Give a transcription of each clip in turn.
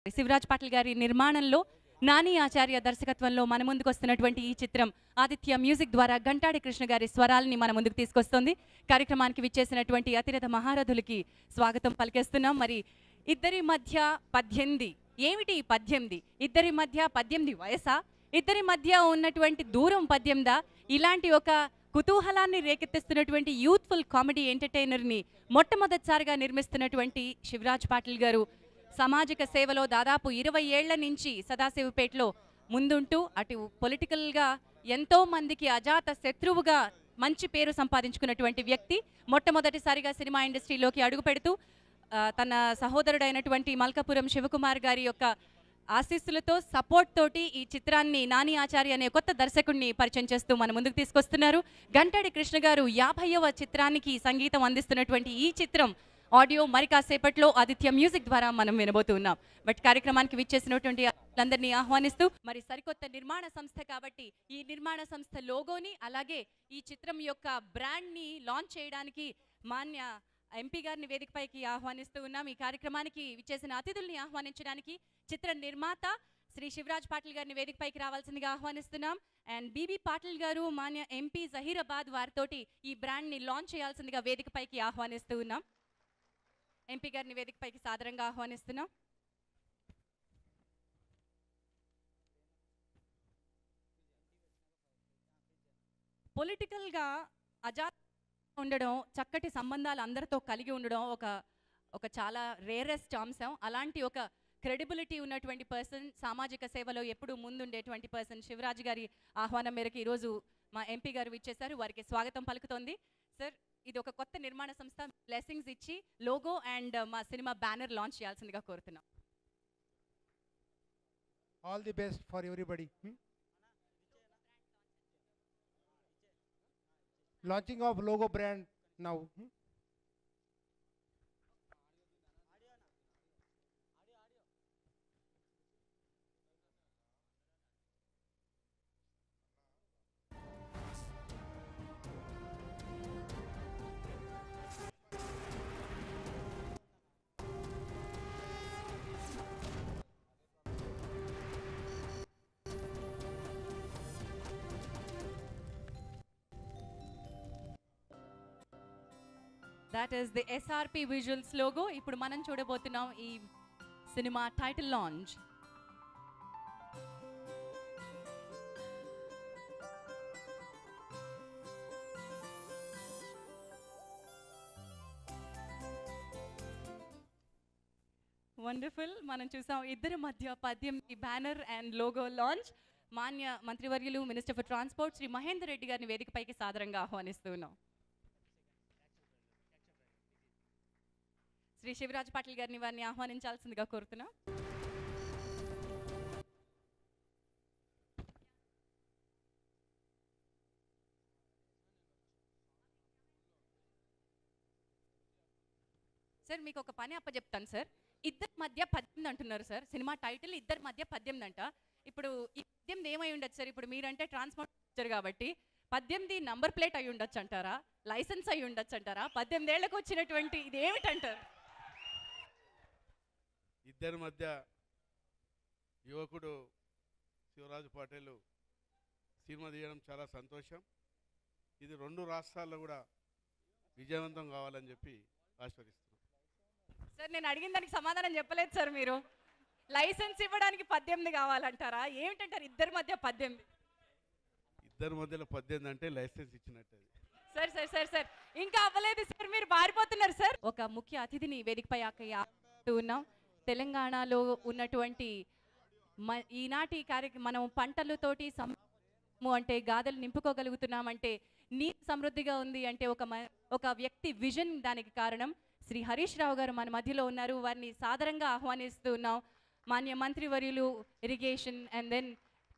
శివరాజ్ పాటిల్ గారి నిర్మాణంలో నాని ఆచార్య దర్శకత్వంలో మన ముందుకు వస్తున్నటువంటి ఈ చిత్రం ఆదిత్య మ్యూజిక్ ద్వారా గంటాడి కృష్ణ గారి స్వరాలని మన ముందుకు తీసుకొస్తుంది. కార్యక్రమానికి విచ్చేసినటువంటి అతిరథ మహారథులకి స్వాగతం పలికేస్తున్నాం. మరి ఇద్దరి మధ్య 18 ఏమిటి 18? ఇద్దరి మధ్య 18 వయసా? ఇద్దరి మధ్య ఉన్నటువంటి దూరం 18దా? ఇలాంటి ఒక కుతూహలాన్ని రేకెత్తిస్తున్నటువంటి యూత్ఫుల్ కామెడీ ఎంటర్టైనర్ని మొట్టమొదటిసారిగా నిర్మిస్తున్నటువంటి శివరాజ్ పాటిల్ గారు సామాజిక సేవలో దాదాపు 20 ఏళ్ల నుంచి సదాశివపేటలో ముందుంటూ అటు పొలిటికల్గా ఎంతో మందికి అజాత శత్రువుగా మంచి పేరు సంపాదించుకున్నటువంటి వ్యక్తి మొట్టమొదటిసారిగా సినిమా ఇండస్ట్రీలోకి అడుగు పెడుతూ తన సహోదరుడైనటువంటి మల్కాపురం శివకుమార్ గారి యొక్క ఆశీస్సులతో సపోర్ట్ తోటి ఈ చిత్రాన్ని నాని ఆచార్య అనే కొత్త దర్శకుడిని పరిచయం చేస్తూ మన ముందుకు తీసుకొస్తున్నారు. గంటాడి కృష్ణ గారు 50వ చిత్రానికి సంగీతం అందిస్తున్నటువంటి ఈ చిత్రం ఆడియో మరి కాసేపట్లో ఆదిత్య మ్యూజిక్ ద్వారా మనం వినబోతున్నాం. బట్ కార్యక్రమానికి విచ్చేసినటువంటి అందరినీ ఆహ్వానిస్తూ మరి సరికొత్త నిర్మాణ సంస్థ కాబట్టి ఈ నిర్మాణ సంస్థ లోగోని అలాగే ఈ చిత్రం యొక్క బ్రాండ్ని లాంచ్ చేయడానికి మాన్య ఎంపీ గారిని వేదికపైకి ఆహ్వానిస్తూ ఉన్నాం. ఈ కార్యక్రమానికి విచ్చేసిన అతిథుల్ని ఆహ్వానించడానికి చిత్ర నిర్మాత శ్రీ శివరాజ్ పాటిల్ గారిని వేదికపైకి రావాల్సిందిగా ఆహ్వానిస్తున్నాం. అండ్ బీబీ పాటిల్ గారు మాన్య ఎంపీ జహీరాబాద్ వారితోటి ఈ బ్రాండ్ని లాంచ్ చేయాల్సిందిగా వేదికపైకి ఆహ్వానిస్తూ ఉన్నాం. ఎంపీ గారిని వేదికపైకి సాదరంగా ఆహ్వానిస్తున్నాం. పొలిటికల్గా అజాత ఉండడం, చక్కటి సంబంధాలు అందరితో కలిగి ఉండడం ఒక చాలా రేరెస్ట్ అంశం. అలాంటి ఒక క్రెడిబిలిటీ ఉన్నటువంటి పర్సన్, సామాజిక సేవలో ఎప్పుడూ ముందుండేటువంటి పర్సన్ శివరాజ్ గారి ఆహ్వానం మేరకు ఈరోజు మా ఎంపీ గారు విచ్చేశారు. వారికి స్వాగతం పలుకుతోంది. సార్, ఇది ఒక కొత్త నిర్మాణ సంస్థ, బ్లెస్సింగ్స్ ఇచ్చి లోగో అండ్ మా సినిమా బ్యానర్ లాంచ్ చేయాల్సిందిగా కోరుతున్నాం. All the best for everybody. Launching of logo brand now. That is the SRP Visuals logo. ఇప్పుడు మనం చూడబోతున్నాం ఈ సినిమా టైటిల్ లాంచ్. వండర్ఫుల్. మనం చూసాం ఇద్దరి మధ్య 18 బ్యానర్ అండ్ లోగో లాంచ్. మాన్య మంత్రివర్యులు minister for transport Shri Mahender Reddy గారిని వేదికపైకి సాదరంగా ఆహ్వానిస్తున్నాం. శ్రీ శివరాజ్ పాటిల్ గారిని వారిని ఆహ్వానించాల్సిందిగా కోరుతున్నాం. సార్, మీకు ఒక పని అప్పచెప్తాను సార్. ఇద్దరి మధ్య 18 అంటున్నారు సార్. సినిమా టైటిల్ ఇద్దరి మధ్య 18 అంట. ఇప్పుడు ఈ 18 ఏమై ఉండొచ్చు సార్? ఇప్పుడు మీరంటే ట్రాన్స్పోర్ట్ వచ్చారు కాబట్టి 18 నంబర్ ప్లేట్ అయి ఉండొచ్చు అంటారా? లైసెన్స్ అయి ఉండొచ్చు అంటారా? 18 ఏళ్లకు వచ్చినటువంటి ఇది ఏమిటంటారు? ఇద్దరి మధ్య యువకుడు శివరాజ్ పాటిల్ సినిమా తీయడం చాలా సంతోషం. ఇది 2 రాష్ట్రాల్లో కూడా విజయవంతం కావాలని చెప్పి ఆశీర్వదిస్తున్నాం. సార్, నేను అడిగిన దానికి సమాధానం చెప్పలేదు సార్. మీరు లైసెన్స్ ఇవ్వడానికి 18 కావాలంటారా? ఏమిటంటారు ఇద్దరి మధ్య 18? ఇద్దరి మధ్యలో 18 అంటే లైసెన్స్ ఇచ్చినట్టు. సార్ సార్ సార్ సార్ ఇంకా అవ్వలేదు సార్, మీరు పారిపోతున్నారు సార్. ఒక ముఖ్య అతిథిని వేదికపై ఉన్నాం. తెలంగాణలో ఉన్నటువంటి ఈనాటి మనం పంటలతోటి అంటే గాథలు నింపుకోగలుగుతున్నామంటే, నీరు సమృద్ధిగా ఉంది అంటే ఒక వ్యక్తి విజన్ దానికి కారణం. శ్రీ హరీష్ రావు గారు మన మధ్యలో ఉన్నారు. వారిని సాదరంగా ఆహ్వానిస్తూ ఉన్నాం. మాన్య మంత్రివర్యులు ఇరిగేషన్ అండ్ దెన్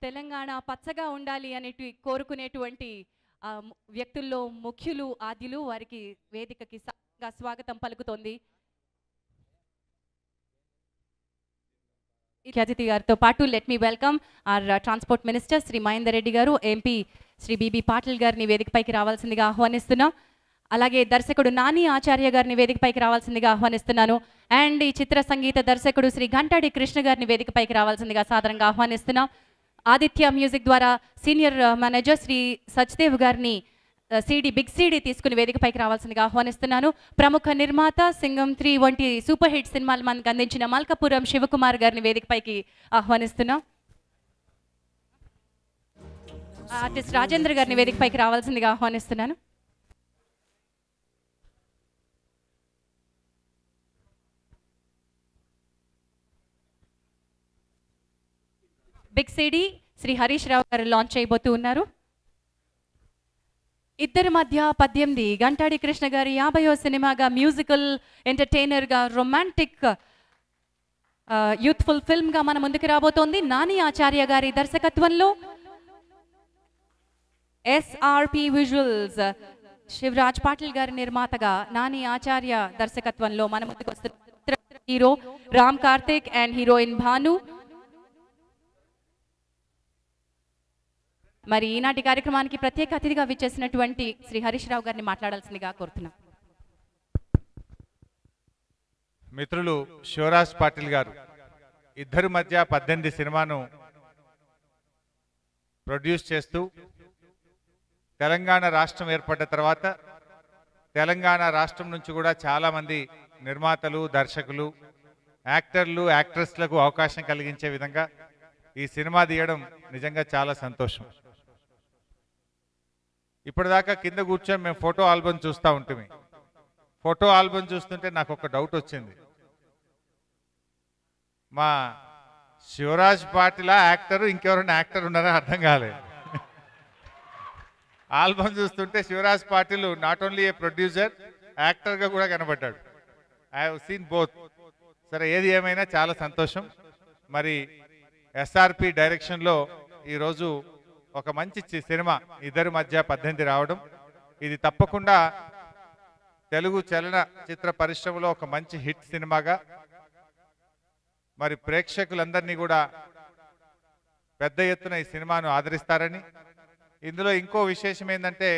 తెలంగాణ పచ్చగా ఉండాలి అనేటి కోరుకునేటువంటి వ్యక్తుల్లో ముఖ్యులు ఆద్యులు. వారికి వేదికకి స్వాగతం పలుకుతోంది. అతిథి గారితో పాటు let me welcome our transport minister Shri Mahender Reddy గారు, ఎంపీ శ్రీ బీబీ పాటిల్ గారిని వేదికపైకి రావాల్సిందిగా ఆహ్వానిస్తున్నాం. అలాగే దర్శకుడు నాని ఆచార్య గారిని వేదికపైకి రావాల్సిందిగా ఆహ్వానిస్తున్నాను. అండ్ ఈ చిత్ర సంగీత దర్శకుడు శ్రీ ఘంటాడి కృష్ణ గారిని వేదికపైకి రావాల్సిందిగా సాదరంగా ఆహ్వానిస్తున్నాం. ఆదిత్య మ్యూజిక్ ద్వారా సీనియర్ మేనేజర్ శ్రీ సచ్దేవ్ గారిని బిగ్ సీడీ తీసుకుని వేదికపైకి రావాల్సిందిగా ఆహ్వానిస్తున్నాను. ప్రముఖ నిర్మాత సింగం 3 వంటి సూపర్ హిట్ సినిమాలు మనకు అందించిన మల్కపురం శివకుమార్ గారిని వేదికపైకి ఆహ్వానిస్తున్నాం. ఆర్టిస్ట్ రాజేంద్ర గారిని వేదికపైకి రావాల్సిందిగా ఆహ్వానిస్తున్నాను. బిగ్ సీడీ శ్రీ హరీష్ రావు గారు లాంచ్ చేయబోతూ ఉన్నారు. ఇద్దరి మధ్య 18 ఘంటాడి కృష్ణ గారి 50వ సినిమాగా మ్యూజికల్ ఎంటర్టైనర్గా రొమాంటిక్ యూత్ఫుల్ ఫిల్మ్గా మన ముందుకు రాబోతోంది. నాని ఆచార్య గారి దర్శకత్వంలో ఎస్ఆర్పి విజువల్స్ శివరాజ్ పాటిల్ గారి నిర్మాతగా నాని ఆచార్య దర్శకత్వంలో మన ముందుకు వస్తున్న hero Ram Karthik and heroine Bhanu. మరి ఈనాటి కార్యక్రమానికి ప్రత్యేక అతిథిగా విచ్చేసినటువంటి శ్రీ హరీష్ రావు గారిని మాట్లాడాల్సిందిగా కోరుతున్నాం. మిత్రులు శివరాజ్ పాటిల్ గారు ఇద్దరి మధ్య 18 సినిమాను ప్రొడ్యూస్ చేస్తూ తెలంగాణ రాష్ట్రం ఏర్పడ్డ తర్వాత తెలంగాణ రాష్ట్రం నుంచి కూడా చాలామంది నిర్మాతలు, దర్శకులు, యాక్టర్లు, యాక్ట్రెస్లకు అవకాశం కలిగించే విధంగా ఈ సినిమా తీయడం నిజంగా చాలా సంతోషం. ఇప్పటిదాకా కింద కూర్చొని మేము ఫోటో ఆల్బమ్ చూస్తూ ఉంటుంది. ఫోటో ఆల్బమ్ చూస్తుంటే నాకు ఒక డౌట్ వచ్చింది. మా శివరాజ్ పాటిల్ యాక్టర్, ఇంకెవరైనా యాక్టర్ ఉన్నారో అర్థం కాలేదు. ఆల్బమ్ చూస్తుంటే Shivraj Patil not only a producer, యాక్టర్గా కూడా కనబడ్డాడు. I have seen both. సరే, ఏది ఏమైనా చాలా సంతోషం. మరి ఎస్ఆర్పి డైరెక్షన్లో ఈరోజు ఒక మంచి సినిమా ఇద్దరి మధ్య 18 రావడం, ఇది తప్పకుండా తెలుగు చలన చిత్ర పరిశ్రమలో ఒక మంచి హిట్ సినిమాగా మరి ప్రేక్షకులందరినీ కూడా పెద్ద ఎత్తున ఈ సినిమాను ఆదరిస్తారని, ఇందులో ఇంకో విశేషం ఏంటంటే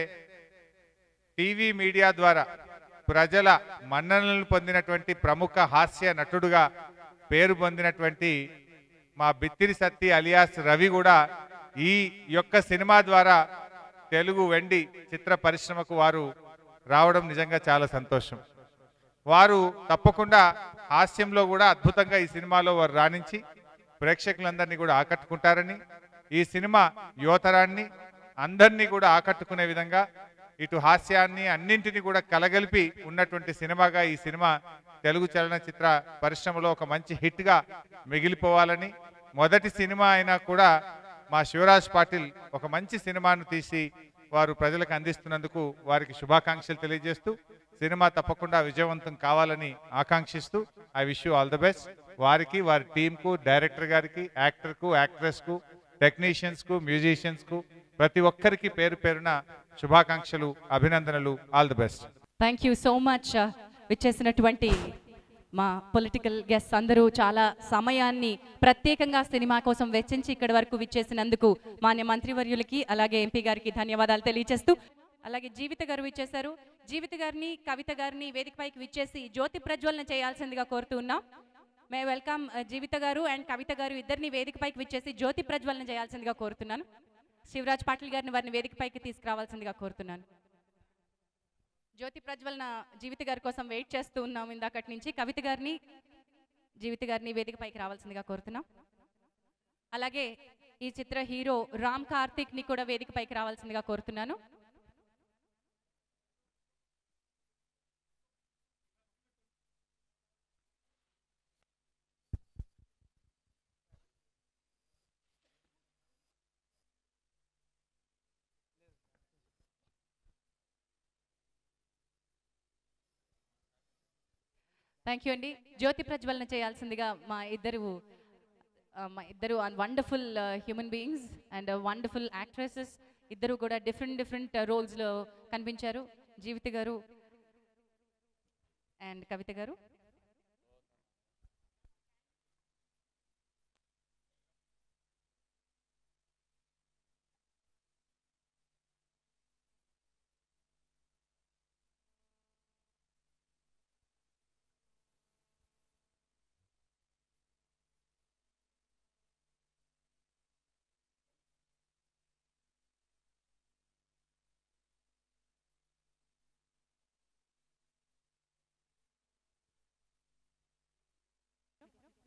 టీవీ మీడియా ద్వారా ప్రజల మన్ననలను పొందినటువంటి ప్రముఖ హాస్య నటుడుగా పేరు పొందినటువంటి మా బిత్తిరి సత్తి అలియాస్ రవి కూడా ఈ యొక్క సినిమా ద్వారా తెలుగు వెండి చిత్ర పరిశ్రమకు వారు రావడం నిజంగా చాలా సంతోషం. వారు తప్పకుండా హాస్యంలో కూడా అద్భుతంగా ఈ సినిమాలో వారు రాణించి ప్రేక్షకులందరినీ కూడా ఆకట్టుకుంటారని, ఈ సినిమా యువతరాన్ని అందరినీ కూడా ఆకట్టుకునే విధంగా ఇటు హాస్యాన్ని అన్నింటినీ కూడా కలగలిపి ఉన్నటువంటి సినిమాగా ఈ సినిమా తెలుగు చలనచిత్ర పరిశ్రమలో ఒక మంచి హిట్గా మిగిలిపోవాలని, మొదటి సినిమా అయినా కూడా మా శివరాజ్ పాటిల్ ఒక మంచి సినిమాను తీసి వారు ప్రజలకు అందిస్తున్నందుకు వారికి శుభాకాంక్షలు తెలియజేస్తూ సినిమా తప్పకుండా విజయవంతం కావాలని ఆకాంక్షిస్తూ I wish you all the best. వారికి, వారి టీంకు, డైరెక్టర్ గారికి, యాక్టర్కు, యాక్ట్రెస్కు, టెక్నీషియన్స్కు, మ్యూజిషియన్స్కు ప్రతి ఒక్కరికి పేరు పేరున శుభాకాంక్షలు, అభినందనలు. All the best. Thank you so much. విచ్చేసినటువంటి మా పొలిటికల్ గెస్ట్స్ అందరూ చాలా సమయాన్ని ప్రత్యేకంగా సినిమా కోసం వెచ్చించి ఇక్కడి వరకు విచ్చేసినందుకు మాన్య మంత్రివర్యులకి అలాగే ఎంపీ గారికి ధన్యవాదాలు తెలియజేస్తూ, అలాగే జీవిత గారు విచ్చేశారు. జీవిత గారిని, కవిత గారిని వేదికపైకి విచ్చేసి జ్యోతి ప్రజ్వలన చేయాల్సిందిగా కోరుతూ ఉన్నాం. మే వెల్కమ్ జీవిత గారు అండ్ కవిత గారు ఇద్దరిని వేదికపైకి విచ్చేసి జ్యోతి ప్రజ్వలన చేయాల్సిందిగా కోరుతున్నాను. శివరాజ్ పాటిల్ గారిని వారిని వేదికపైకి తీసుకురావాల్సిందిగా కోరుతున్నాను. జ్యోతి ప్రజ్వలన జీవిత గారి కోసం వెయిట్ చేస్తూ ఉన్నాం ఇందాకటి నుంచి. కవిత గారిని, జీవిత గారిని వేదికపైకి రావాల్సిందిగా కోరుతున్నాం. అలాగే ఈ చిత్ర హీరో రామ్ కార్తిక్ ని కూడా వేదికపైకి రావాల్సిందిగా కోరుతున్నాను. థ్యాంక్ యూ అండి. జ్యోతి ప్రజ్వలన చేయాల్సిందిగా మా ఇద్దరు wonderful human beings and wonderful actresses ఇద్దరు కూడా డిఫరెంట్ రోల్స్లో కనిపించారు. జీవిత గారు అండ్ కవిత గారు.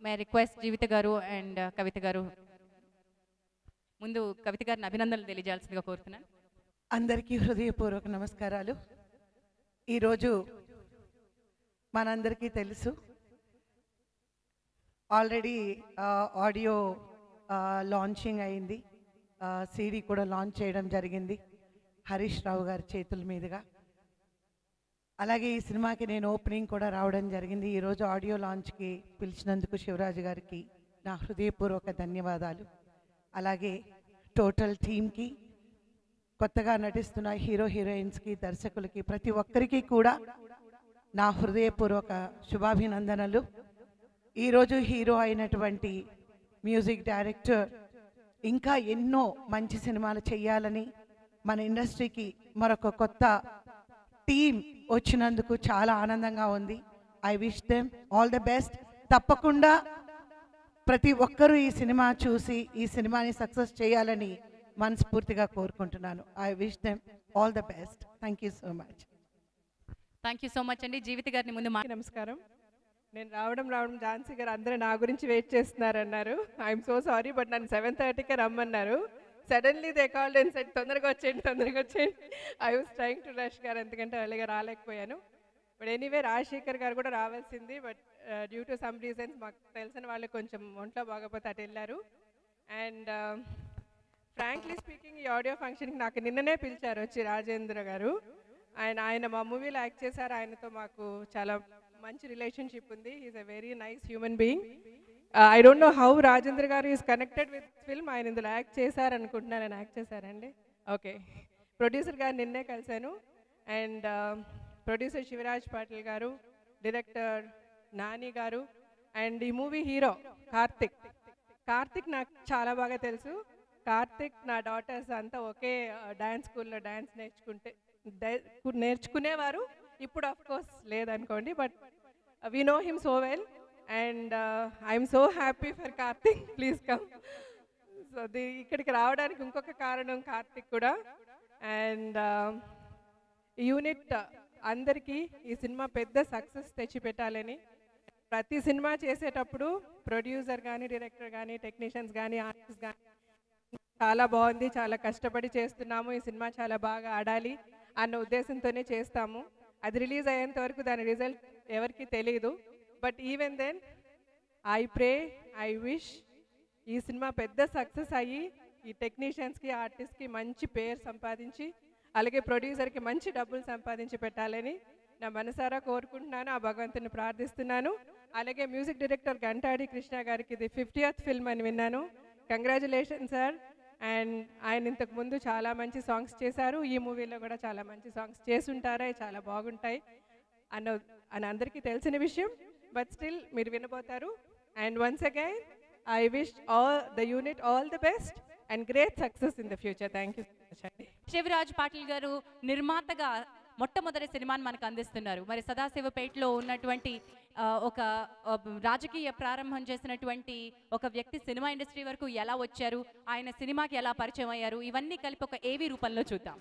మే రిక్వెస్ట్ జీవిత గారు అండ్ కవిత గారు, ముందు కవిత గారిని అభినందనలు తెలియజేయాల్సిందిగా కోరుతున్నాను. అందరికీ హృదయపూర్వక నమస్కారాలు. ఈరోజు మనందరికీ తెలుసు, ఆల్రెడీ ఆడియో లాంచింగ్ అయింది, సీడీ కూడా లాంచ్ చేయడం జరిగింది హరీష్ రావు గారి చేతుల మీదుగా. అలాగే ఈ సినిమాకి నేను ఓపెనింగ్ కూడా రావడం జరిగింది. ఈరోజు ఆడియో లాంచ్కి పిలిచినందుకు శివరాజు గారికి నా హృదయపూర్వక ధన్యవాదాలు. అలాగే టోటల్ టీమ్కి, కొత్తగా నటిస్తున్న హీరో హీరోయిన్స్కి, దర్శకులకి, ప్రతి ఒక్కరికి కూడా నా హృదయపూర్వక శుభాభినందనలు. ఈరోజు హీరో అయినటువంటి మ్యూజిక్ డైరెక్టర్ ఇంకా ఎన్నో మంచి సినిమాలు చేయాలని, మన ఇండస్ట్రీకి మరొక కొత్త టీం వచ్చినందుకు చాలా ఆనందంగా ఉంది. I wish them all the best. తప్పకుండా ప్రతి ఒక్కరూ ఈ సినిమా చూసి ఈ సినిమాని సక్సెస్ చేయాలని మనస్ఫూర్తిగా కోరుకుంటున్నాను. I wish them all the best. Thank you so much. Thank you so much అండి. జీవిత గారిని ముందు నమస్కారం. నేను రావడం ఝాన్సీ గారు అందరూ నా గురించి వెయిట్ చేస్తున్నారన్నారు. ఐఎమ్ సో సారీ, బట్ నన్ను 7:30కే రమ్మన్నారు. Suddenly they called and said తొందరగా వచ్చేయండి. I was trying to rush గారు, ఎందుకంటే ఎర్లీగా రాలేకపోయాను. బట్ ఎనీవే రాజశేఖర్ గారు కూడా రావాల్సింది, but due to some reasons మాకు తెలిసిన వాళ్ళు కొంచెం ఒంట్లో బాగపోతే అటు వెళ్ళారు. అండ్ ఫ్రాంక్లీ స్పీకింగ్, ఈ ఆడియో ఫంక్షన్కి నాకు నిన్ననే పిలిచారు వచ్చి రాజేంద్ర గారు. ఆయన మా మూవీలో యాక్ట్ చేశారు. ఆయనతో మాకు చాలా మంచి రిలేషన్షిప్ ఉంది. Is a very nice human being. I don't know how Rajendra గారు ఈజ్ కనెక్టెడ్ విత్ ఫిల్మ్. ఆయన ఇందులో యాక్ట్ చేశారనుకుంటున్నాను. ఆయన యాక్ట్ చేశారండి. ఓకే. ప్రొడ్యూసర్ గారు నిన్నే కలిశాను. అండ్ ప్రొడ్యూసర్ శివరాజ్ పాటిల్ గారు, డైరెక్టర్ నాని గారు, అండ్ ఈ మూవీ హీరో కార్తిక్ నాకు చాలా బాగా తెలుసు. కార్తిక్ నా డాటర్స్ అంతా ఒకే డ్యాన్స్ స్కూల్లో డ్యాన్స్ నేర్చుకునేవారు. ఇప్పుడు ఆఫ్ కోర్స్ లేదనుకోండి, but we know him so well. And I'm so happy for Karthik. Please come. So ఇక్కడికి రావడానికి ఇంకొక కారణం కార్తిక్ కూడా. అండ్ యూనిట్ అందరికీ ఈ సినిమా పెద్ద సక్సెస్ తెచ్చిపెట్టాలని, ప్రతి సినిమా చేసేటప్పుడు ప్రొడ్యూసర్ కానీ, డైరెక్టర్ కానీ, టెక్నీషియన్స్ కానీ, ఆర్టిస్ట్ కానీ చాలా బాగుంది, చాలా కష్టపడి చేస్తున్నాము, ఈ సినిమా చాలా బాగా ఆడాలి అన్న ఉద్దేశంతోనే చేస్తాము. అది రిలీజ్ అయ్యేంత వరకు దాని రిజల్ట్ ఎవరికి తెలియదు. But even then I pray, I wish ఈ సినిమా పెద్ద సక్సెస్ అయ్యి ఈ టెక్నీషియన్స్కి, ఆర్టిస్ట్కి మంచి పేరు సంపాదించి, అలాగే ప్రొడ్యూసర్కి మంచి డబ్బులు సంపాదించి పెట్టాలని నా మనసారా కోరుకుంటున్నాను. ఆ భగవంతుని ప్రార్థిస్తున్నాను. అలాగే మ్యూజిక్ డైరెక్టర్ గంటాడి కృష్ణ గారికి ఇది 50th ఫిల్మ్ అని విన్నాను. Congratulation sir. అండ్ ఆయన ఇంతకు ముందు చాలా మంచి సాంగ్స్ చేశారు. ఈ మూవీలో కూడా చాలా మంచి సాంగ్స్ చేసుంటారా, చాలా బాగుంటాయి అని అందరికీ తెలిసిన విషయం. బట్ స్టిల్ మీరు వినబోతారు. And once again I wish all the unit all the best and great success in the future. Thank you so much అండి. శివరాజ్ పాటిల్ గారు నిర్మాతగా మొట్టమొదటి సినిమాని మనకు అందిస్తున్నారు. మరి సదాశివపేటలో ఉన్నటువంటి ఒక రాజకీయ ప్రారంభం చేసినటువంటి ఒక వ్యక్తి సినిమా ఇండస్ట్రీ వరకు ఎలా వచ్చారు, ఆయన సినిమాకి ఎలా పరిచయం అయ్యారు, ఇవన్నీ కలిపి ఒక ఏవీ రూపంలో చూద్దాం.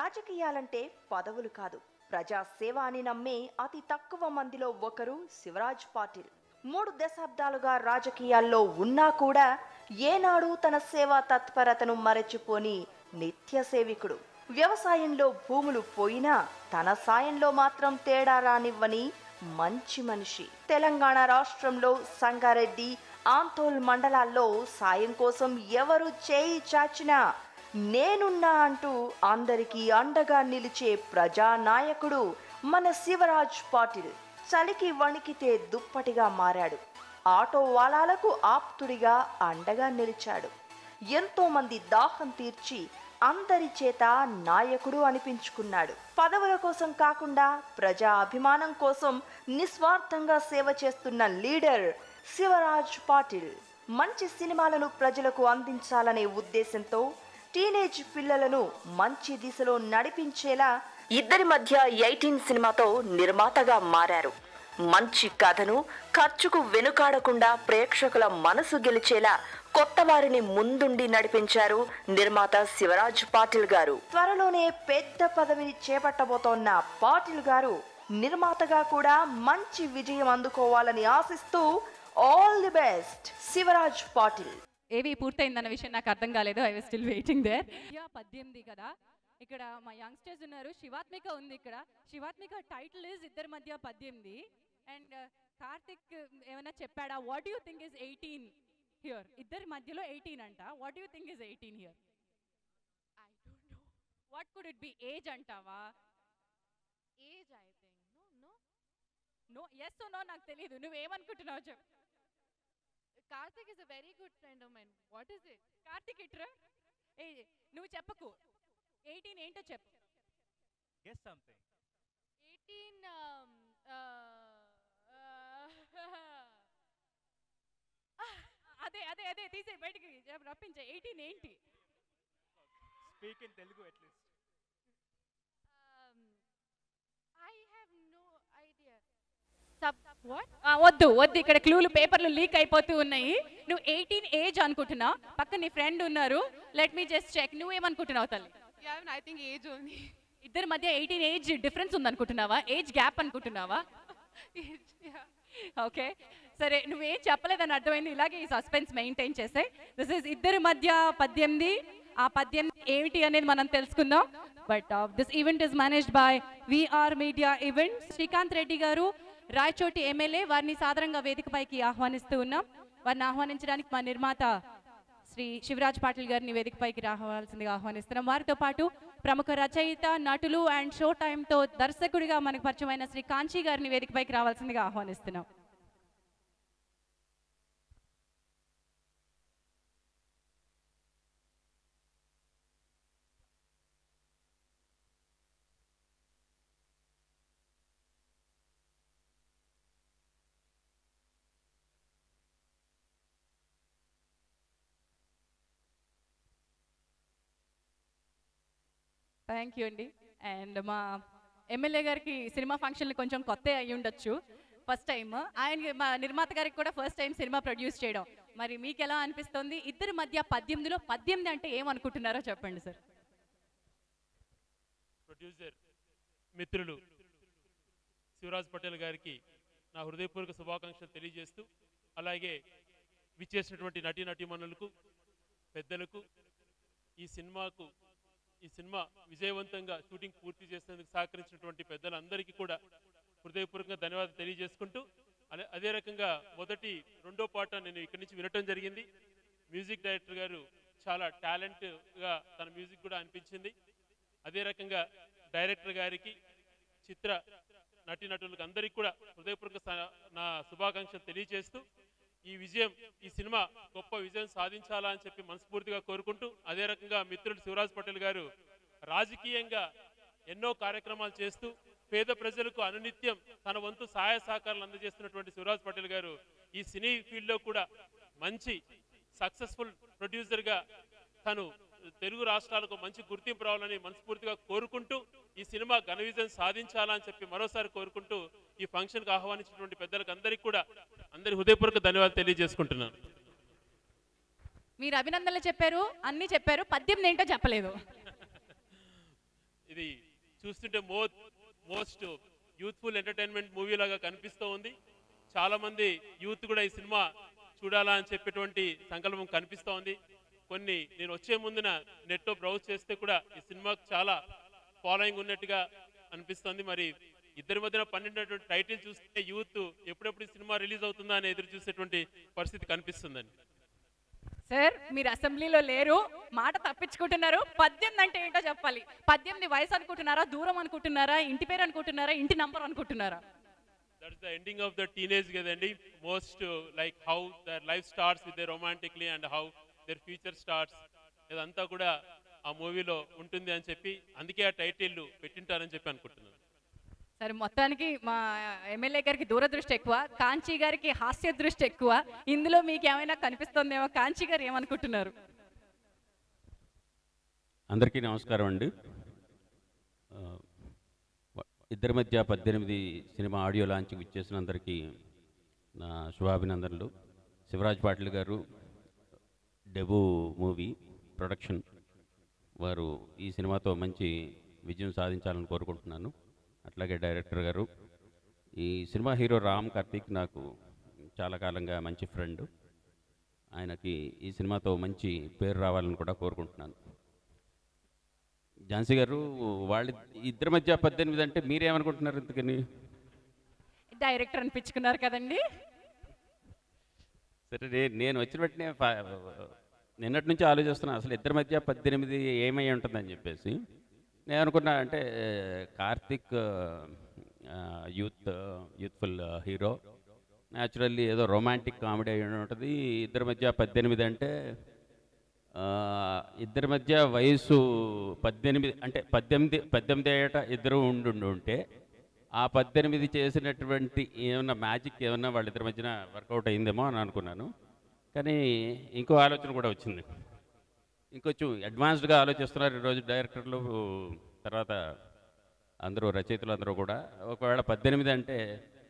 రాజకీయాలంటే పదవులు కాదు, ప్రజా సేవ అని నమ్మే అతి తక్కువ మందిలో ఒకరు శివరాజ్ పాటిల్. 3 దశాబ్దాలుగా రాజకీయాల్లో ఉన్నా కూడా ఏనాడు తన సేవా తత్పరతను మరచిపోని నిత్య సేవికుడు. వ్యవసాయంలో భూములు పోయినా తన సాయంలో మాత్రం తేడా రానివ్వని మంచి మనిషి. తెలంగాణ రాష్ట్రంలో సంగారెడ్డి, ఆంతోల్ మండలాల్లో సాయం కోసం ఎవరు చేయి చాచినా నేనున్నా అంటూ అందరికీ అండగా నిలిచే ప్రజానాయకుడు మన శివరాజ్ పాటిల్. చలికి వణికితే దుప్పటిగా మారాడు. ఆటో వాలాలకు ఆప్తుడిగా అండగా నిలిచాడు. ఎంతో మంది దాహం తీర్చి అందరి చేత నాయకుడు అనిపించుకున్నాడు. పదవుల కోసం కాకుండా ప్రజా అభిమానం కోసం నిస్వార్థంగా సేవ చేస్తున్న లీడర్ శివరాజ్ పాటిల్. మంచి సినిమాలను ప్రజలకు అందించాలనే ఉద్దేశంతో టీనేజ్ పిల్లలను మంచి దిశలో నడిపించేలా ఇద్దరి మధ్య 18 సినిమాతో నిర్మాతగా మారారు. మంచి కథను ఖర్చుకు వెనుకాడకుండా ప్రేక్షకుల మనసు గెలిచేలా కొత్త వారిని ముందుండి నడిపించారు నిర్మాత శివరాజ్ పాటిల్ గారు. త్వరలోనే పెద్ద పదవిని చేపట్టబోతోన్న పాటిల్ గారు నిర్మాతగా కూడా మంచి విజయం అందుకోవాలని ఆశిస్తూ all the best Shivraj Patil. ఏవి పూర్తయిందన్న విషయం నాకు అర్థం కాలేదు. I was still waiting there. 18 కదా, ఇక్కడ మా యంగ్స్టర్స్ ఉన్నారు. శివాత్మిక ఉంది ఇక్కడ. శివాత్మిక టైటిల్ ఇస్ ఇద్దరి మధ్య 18 అండ్ కార్తిక్ ఏమైనా చెప్పాడా? What you think is 18 here? ఇద్దరి మధ్యలో 18 అంట. What you think is 18 here? I don't know. What could it be? Age అంటావా? Age I think. No no, yes no నాకు తెలియదు. నువ్వేమనుకుంటున్నావు చెప్పు. Karthik is a very good friend of mine. What is it? Karthik ఇట్రా. ఏ నువ్వు చెప్పకు. 18 ఏంటో చెప్పు. Guess something. 18 అదే అదే అదే తీసే బయటికి రప్పించే. 18 ఏంటి? Speak in Telugu at least. I have no idea. What? వద్దు వద్దు, ఇక్కడ క్లూలు పేపర్లు లీక్ అయిపోతూ ఉన్నాయి. నువ్వు 18 ఏజ్ అనుకుంటున్నావు, పక్క నీ ఫ్రెండ్ ఉన్నారు. Let me just check. నువ్వేమనుకుంటున్నావు తల్లి? Yeah, I think age only. ఇద్దరి మధ్య 18 ఏజ్ డిఫరెన్స్ ఉందనుకుంటున్నావా? ఏజ్ గ్యాప్ అనుకుంటున్నావా? Age, yeah. ఓకే సరే, నువ్వేం చెప్పలేదని అర్థమైంది. ఇలాగే ఈ సస్పెన్స్ మెయింటైన్ చేసే. దిస్ ఇస్ ఇద్దరి మధ్య 18. ఆ 18 ఏమిటి అనేది మనం తెలుసుకుందాం. But this event is managed by VR media events. Srikanth Reddy గారు రాయచోటి ఎమ్మెల్యే, వారిని సాదరంగా వేదికపైకి ఆహ్వానిస్తూ ఉన్నాం. వారిని ఆహ్వానించడానికి మా నిర్మాత శ్రీ శివరాజ్ పాటిల్ గారిని వేదికపైకి రావాల్సిందిగా ఆహ్వానిస్తున్నాం. వారితో పాటు ప్రముఖ రచయిత, నటులు అండ్ షో టైంతో దర్శకుడిగా మనకు పరిచయమైన శ్రీ కాంచీ గారిని వేదికపైకి రావాల్సిందిగా ఆహ్వానిస్తున్నాం. థ్యాంక్ యూ అండి. అండ్ మా ఎమ్మెల్యే గారికి సినిమా ఫంక్షన్లు కొంచెం కొత్త అయ్యి ఉండొచ్చు, ఫస్ట్ టైం. ఆయన మా నిర్మాత గారికి కూడా ఫస్ట్ టైం సినిమా ప్రొడ్యూస్ చేయడం. మరి మీకు ఎలా అనిపిస్తుంది? ఇద్దరి మధ్య 18లో 18 అంటే ఏమనుకుంటున్నారో చెప్పండి సార్. ప్రొడ్యూసర్ మిత్రులు శివరాజ్ పటేల్ గారికి నా హృదయపూర్వక శుభాకాంక్షలు తెలియజేస్తూ, అలాగే విచ్చేసినటువంటి నటీనటీమణులకు, పెద్దలకు, ఈ సినిమా విజయవంతంగా షూటింగ్ పూర్తి చేసేందుకు సహకరించినటువంటి పెద్దలందరికీ కూడా హృదయపూర్వకంగా ధన్యవాదాలు తెలియజేసుకుంటూ, అదే రకంగా రెండో పాట నేను ఇక్కడి నుంచి వినటం జరిగింది. మ్యూజిక్ డైరెక్టర్ గారు చాలా టాలెంట్గా తన మ్యూజిక్ కూడా అనిపించింది. అదే రకంగా డైరెక్టర్ గారికి, చిత్ర నటీనటులకు అందరికీ కూడా హృదయపూర్వక నా శుభాకాంక్షలు తెలియజేస్తూ, ఈ సినిమా గొప్ప విజయం సాధించాలా అని చెప్పి మనస్ఫూర్తిగా కోరుకుంటూ, అదే రకంగా మిత్రుడు శివరాజ్ పటేల్ గారు రాజకీయంగా ఎన్నో కార్యక్రమాలు చేస్తూ పేద ప్రజలకు అనునిత్యం తన వంతు సహాయ సహకారాలు అందజేస్తున్నటువంటి శివరాజ్ పటేల్ గారు ఈ సినీ ఫీల్డ్లో కూడా మంచి సక్సెస్ఫుల్ ప్రొడ్యూసర్గా తను తెలుగు రాష్ట్రాలకు మంచి గుర్తింపు రావాలని మనస్ఫూర్తిగా కోరుకుంటూ, ఈ సినిమా ఘన విజయం సాధించాలని చెప్పి మరోసారి కోరుకుంటూ, ఈ ఫంక్షన్కి ఆహ్వానించినటువంటి పెద్దలకు అందరికీ కూడా అందరి హృదయపూర్వక ధన్యవాదాలు తెలియజేసుకుంటున్నాను. మీరు అభినందనలు చెప్పారు, అన్ని చెప్పారు, 18 ఏంటో చెప్పలేదు. ఇది చూస్తుంటే మోస్ట్ యూత్ఫుల్ ఎంటర్టైన్మెంట్ మూవీ లాగా కనిపిస్తూ ఉంది. చాలా మంది యూత్ కూడా ఈ సినిమా చూడాలా అని చెప్పేటువంటి సంకల్పం కనిపిస్తూ ఉంది. నేను వచ్చే ముందున నెట్లో బ్రౌజ్ చేస్తే కూడా ఈ సినిమాకు చాలా ఫాలోయింగ్ ఉన్నట్టుగా అనిపిస్తుంది. మరి ఇద్దరి మధ్యన 12 టైటిల్ చూస్తే యూత్ ఎప్పుడెప్పుడు ఈ సినిమా రిలీజ్ అవుతుందా అని ఎదురు చూసేటువంటి పరిస్థితి కనిపిస్తుందండి. సార్, మీరు అసెంబ్లీలో లేరు, మాట తప్పించుకుంటున్నారు. 18 అంటే ఏంటో చెప్పాలి. 18 వయసు అనుకుంటున్నారా, దూరం అనుకుంటున్నారా, ఇంటి పేరు అనుకుంటున్నారా, ఇంటి నంబర్ అనుకుంటున్నారా? That's the ending of the teenage కదండి. Most like how their life starts with they romantically and how their future starts, ఇదంతా కూడా ఆ మూవీలో ఉంటుంది అని చెప్పి అందుకే ఆ టైటిల్ పెట్టింటారని చెప్పి అనుకుంటున్నాను. సరే, మొత్తానికి మా ఎమ్మెల్యే గారికి దూరదృష్టి ఎక్కువ, కాంచీ గారికి హాస్య దృష్టి ఎక్కువ. ఇందులో మీకు ఏమైనా కనిపిస్తుందేమో? కాంచీ గారు ఏమనుకుంటున్నారు? అందరికీ నమస్కారం అండి. ఇద్దరి మధ్య 18 సినిమా ఆడియో లాంచ్కి ఇచ్చేసిన అందరికీ నా శుభాభినందనలు. శివరాజ్ పాటిల్ గారు డెబ్యూ మూవీ ప్రొడక్షన్ వారు ఈ సినిమాతో మంచి విజయం సాధించాలని కోరుకుంటున్నాను. అట్లాగే డైరెక్టర్ గారు, ఈ సినిమా హీరో రామ్ కార్తీక్ నాకు చాలా కాలంగా మంచి ఫ్రెండ్. ఆయనకి ఈ సినిమాతో మంచి పేరు రావాలని కూడా కోరుకుంటున్నాను. ఝాన్సీ గారు, వాళ్ళ ఇద్దరి మధ్య 18 అంటే మీరేమనుకుంటున్నారు? ఎందుకని డైరెక్టర్ అనిపించుకున్నారు కదండి. సరే, నేను వచ్చిన వెంటనే నిన్నటి నుంచి ఆలోచిస్తున్నాను అసలు ఇద్దరి మధ్య 18 ఏమై ఉంటుందని చెప్పేసి. నేను అనుకున్నా అంటే కార్తిక్ యూత్ఫుల్ హీరో, న్యాచురల్లీ ఏదో రొమాంటిక్ కామెడీ అయి ఉంటుంది. ఇద్దరి మధ్య 18 అంటే ఇద్దరి మధ్య వయసు 18 అంటే 18 ఏట ఇద్దరు ఉంటే ఆ 18 చేసినటువంటి ఏమన్నా మ్యాజిక్ ఏమన్నా వాళ్ళిద్దరి మధ్యన వర్కౌట్ అయిందేమో అని అనుకున్నాను. కానీ ఇంకో ఆలోచన కూడా వచ్చింది. ఇంకొంచెం అడ్వాన్స్డ్గా ఆలోచిస్తున్నారు ఈరోజు డైరెక్టర్లు, తర్వాత అందరూ రచయితలు అందరూ కూడా. ఒకవేళ 18 అంటే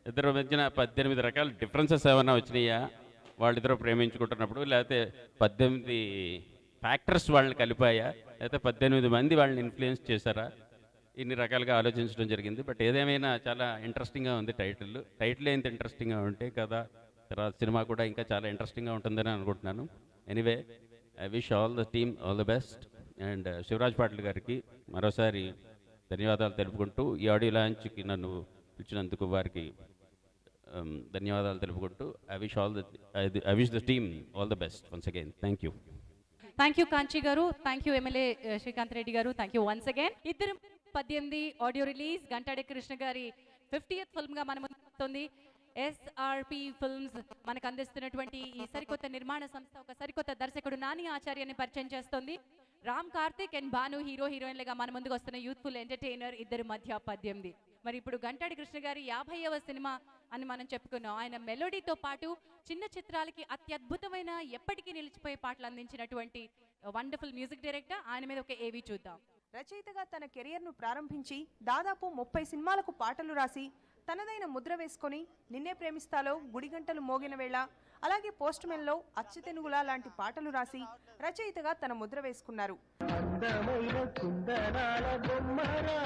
ఇద్దరు మధ్యన 18 రకాల డిఫరెన్సెస్ ఏమైనా వచ్చినాయా వాళ్ళిద్దరూ ప్రేమించుకుంటున్నప్పుడు, లేకపోతే 18 ఫ్యాక్టర్స్ వాళ్ళని కలిపాయా, లేకపోతే 18 మంది వాళ్ళని ఇన్ఫ్లుయెన్స్ చేశారా, ఇన్ని రకాలుగా ఆలోచించడం జరిగింది. బట్ ఏదేమైనా చాలా ఇంట్రెస్టింగ్గా ఉంది. టైటిల్ ఎంత ఇంట్రెస్టింగ్గా ఉంటే కదా తర్వాత సినిమా కూడా ఇంకా చాలా ఇంట్రెస్టింగ్గా ఉంటుందని అనుకుంటున్నాను. Anyway, I wish all the team all the best. And Shivraj Patil గారికి మరోసారి ధన్యవాదాలు తెలుపుకుంటూ, ఈ ఆడియో లాంచ్కి నన్ను పిలిచినందుకు వారికి ధన్యవాదాలు తెలుపుకుంటూ, I wish the team all the best once again. Thank you. Thank you Kanchi garu, thank you MLA Srikanth Reddy garu, thank you once again. ఇద్దరు 18 ఆడియో రిలీజ్ గంటాడే కృష్ణ గారి 50th ఫిల్మ్గా మన ముందుంది. ఎస్ఆర్పి ఫిల్మ్స్ మనకు అందిస్తున్నటువంటి ఈ సరికొత్త నిర్మాణ సంస్థ ఒక సరికొత్త దర్శకుడు నాని ఆచార్యని పరిచయం చేస్తోంది. రామ్ కార్తిక్ అండ్ భాను హీరోయిన్లుగా మన ముందుకు వస్తున్న యూత్ఫుల్ ఎంటర్టైనర్ ఇద్దరి మధ్య 18. మరి ఇప్పుడు గంటాడి కృష్ణ గారి 50వ సినిమా అని మనం చెప్పుకున్నాం. ఆయన మెలోడీతో పాటు చిన్న చిత్రాలకి అత్యద్భుతమైన ఎప్పటికీ నిలిచిపోయే పాటలు అందించినటువంటి వండర్ఫుల్ మ్యూజిక్ డైరెక్టర్. ఆయన మీద ఒక ఏవి చూద్దాం. రచయితగా తన కెరియర్ను ప్రారంభించి దాదాపు 30 సినిమాలకు పాటలు రాసి తనదైన ముద్ర వేసుకొని నిన్నే ప్రేమిస్తాలో, గుడిగంటలు మోగిన వేళ, అలాగే పోస్ట్ మెన్లో, అచ్చతెనుగులా లాంటి పాటలు రాసి రచయితగా తన ముద్ర వేసుకున్నారు. అందమైన కుందనాల బొమ్మరా,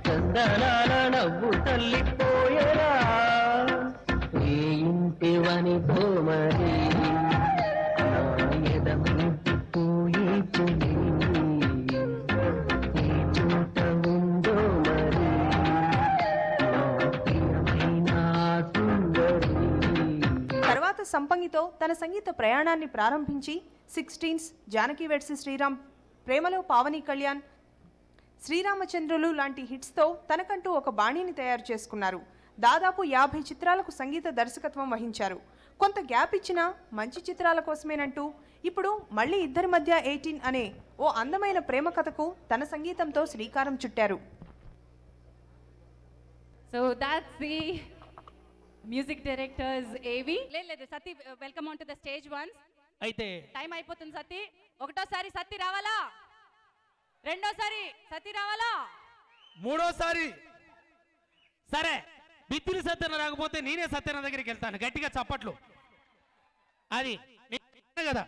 చందనాల నవ్వు తల్లిపోయరా, ఏ ఇంటి వని భోమరి ఎదమైపోయి పులి, ఏ చోట ఉందో మరి ప్రియమైన సుందరి. తర్వాత సంపంగితో తన సంగీత ప్రయాణాన్ని ప్రారంభించి 16s, జానకి వెడ్స్ శ్రీరామ్, ప్రేమలో పావని కళ్యాణ్, శ్రీరామచంద్రులు లాంటి హిట్స్తో తనకంటూ ఒక బాణీని తయారు చేసుకున్నారు. దాదాపు 50 చిత్రాలకు సంగీత దర్శకత్వం వహించారు. కొంత గ్యాప్ ఇచ్చినా మంచి చిత్రాల కోసమేనంటూ ఇప్పుడు మళ్ళీ ఇద్దరి మధ్య 18 అనే ఓ అందమైన ప్రేమ కథకు తన సంగీతంతో శ్రీకారం చుట్టారు. So that's the music directors ఏవి. లేదు Sathi, welcome on to the stage once. అయితే టైం అయిపోతుంది సతీ. ఒకటోసారి సతీ రావాలా, రెండోసారి సతీ రావాలా, మూడోసారి సరే బిత్తిరి సత్యన రాకపోతే నేనే సత్యన దగ్గరికి వెళ్తాను. గట్టిగా చప్పట్లు. అది కదా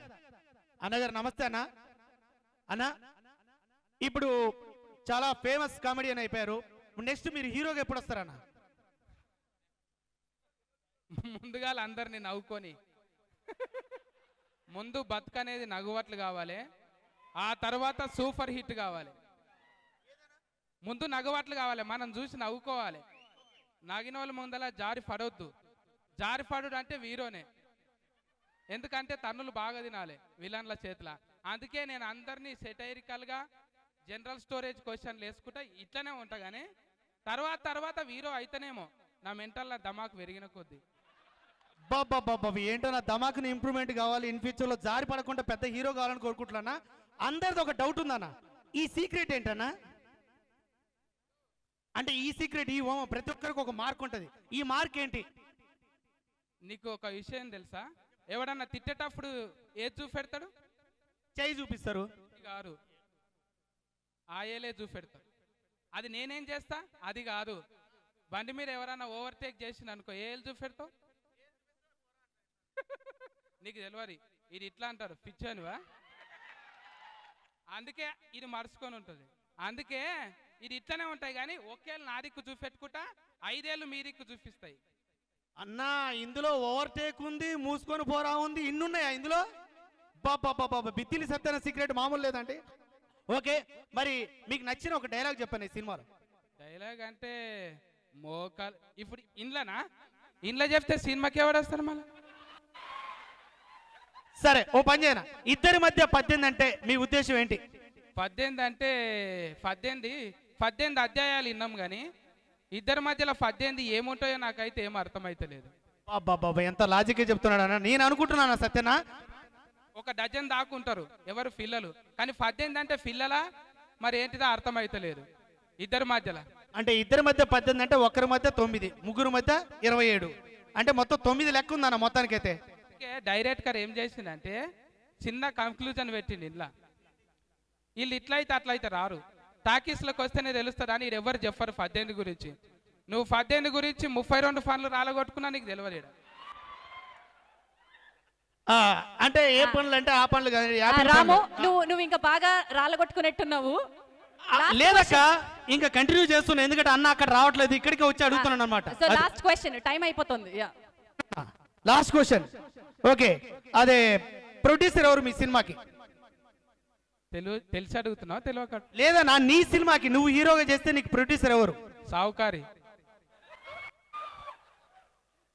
అన్నగారు. నమస్తే అన్న. అన్న ఇప్పుడు చాలా ఫేమస్ కామెడియన్ అయిపోయారు. నెక్స్ట్ మీరు హీరోగా ఎప్పుడు వస్తారన్న? ముందుగా అందరినీ నవ్వుకొని ముందు బతుకనేది నవ్వట్లు కావాలి, ఆ తర్వాత సూపర్ హిట్ కావాలి. ముందు నవ్వట్లు కావాలి, మనం చూసి నవ్వుకోవాలి. నగిన వాళ్ళ ముందల జారి పడవద్దు. జారి పడుడు అంటే హీరోనే, ఎందుకంటే తన్నులు బాగా తినాలి విలన్ల చేతుల. అందుకే నేను అందరినీ సెటైరికల్గా జనరల్ స్టోరేజ్ క్వశ్చన్లు వేసుకుంటా ఇట్లనే ఉంటా. కానీ తర్వాత హీరో అయితేనేమో నా మెంటల్లో ధమాకు పెరిగిన కొద్దీ. బాబా ఏంటో నా ధమాకుని ఇంప్రూవ్మెంట్ కావాలి, ఇన్ ఫ్యూచర్లో జారి పడకుండా పెద్ద హీరో కావాలని కోరుకుంటున్నా. అందరిది ఒక డౌట్ ఉందన్న, ఈ సీక్రెట్ ఏంటన్నా? అంటే ఈ సీక్రెట్, ఈ ఓమ ప్రతి ఒక్కరికి ఒక మార్క్ ఉంటుంది. ఈ మార్క్ ఏంటి? నీకు ఒక విషయం తెలుసా? ఎవడన్నా తిట్టేటప్పుడు ఏది చూపెడతాడు? చేయి చూపిస్తారు కాదు, ఆయేలే చూపెడతాడు. అది నేనేం చేస్తా? అది కాదు, బండి మీద ఎవరైనా ఓవర్టేక్ చేసింది అనుకో ఏ ఏళ్ళు చూపెడతావు? నీకు తెలియదు ఇది ఇట్లా అంటారు పిచ్చనివా, అందుకే ఇది మరుచుకొని ఉంటుంది. అందుకే ఇది ఇట్లనే ఉంటాయి కానీ ఒకేళ్ళు నా దిక్కు చూపెట్టుకుంటా 5 ఏళ్ళు మీ దిక్కు చూపిస్తాయి. అన్నా ఇందులో ఓవర్టేక్ ఉంది, మూసుకొని పోరా ఉంది, ఇన్నున్నాయా ఇందులో? బాబా బిత్తిలి సత్యన సీక్రెట్ మామూలు లేదండి. ఓకే, మరి మీకు నచ్చిన ఒక డైలాగ్ చెప్పండి ఈ సినిమాలో. డైలాగ్ అంటే మోకాలు ఇప్పుడు ఇంట్లో చెప్తే సినిమాకి ఎవరు వస్తారు మళ్ళీ? సరే ఓ పని చేయనా, ఇద్దరి మధ్య 18 అంటే మీ ఉద్దేశం ఏంటి? 18 అంటే 18 అధ్యాయాలు విన్నాం కానీ ఇద్దరి మధ్యలో 18 ఏముంటాయో నాకైతే ఏం అర్థమైతలేదు. బాబా ఎంత లాజిక్ చెప్తున్నాడు అన్న. నేను అనుకుంటున్నాను సత్యనా ఒక డజన్ దాకుంటారు ఎవరు పిల్లలు, కానీ 18 అంటే పిల్లలా మరి ఏంటిదో అర్థమైతలేదు ఇద్దరి మధ్యలో. అంటే ఇద్దరి మధ్య 18 అంటే ఒకరి మధ్య 9, ముగ్గురు మధ్య 27 అంటే మొత్తం 9 లెక్క ఉందన్న మొత్తానికైతే. డైరెక్టర్ ఏం చేసిందంటే చిన్న కంక్లూజన్ పెట్టింది ఇంట్లో, వీళ్ళు ఇట్లయితే అట్లయితే రారు, టాకీస్లోకి వస్తేనే తెలుస్తుంది అని ఎవరు చెప్పరు 18 గురించి. నువ్వు 18 గురించి 32 ఫన్లు రాలగొట్టుకున్నా నీకు తెలియదు. అంటే ఏ పనులు అంటే ఆ పనులు కాదు. రాము నువ్వు ఇంకా బాగా రాలగొట్టుకున్నట్టున్నావు. లేదక్క ఇంకా కంటిన్యూ చేస్తున్నా, ఎందుకంటే అన్న అక్కడ రావట్లేదు, ఇక్కడికి వచ్చి అడుగుతున్నాను అనమాట. సో లాస్ట్ క్వశ్చన్, టైం అయిపోతుంది. Last question. ఓకే, అదే ప్రొడ్యూసర్ ఎవరు మీ సినిమాకి? తెలిసి అడుగుతున్నావు తెలియక? లేదా నీ సినిమాకి నువ్వు హీరోగా చేస్తే నీకు ప్రొడ్యూసర్ ఎవరు?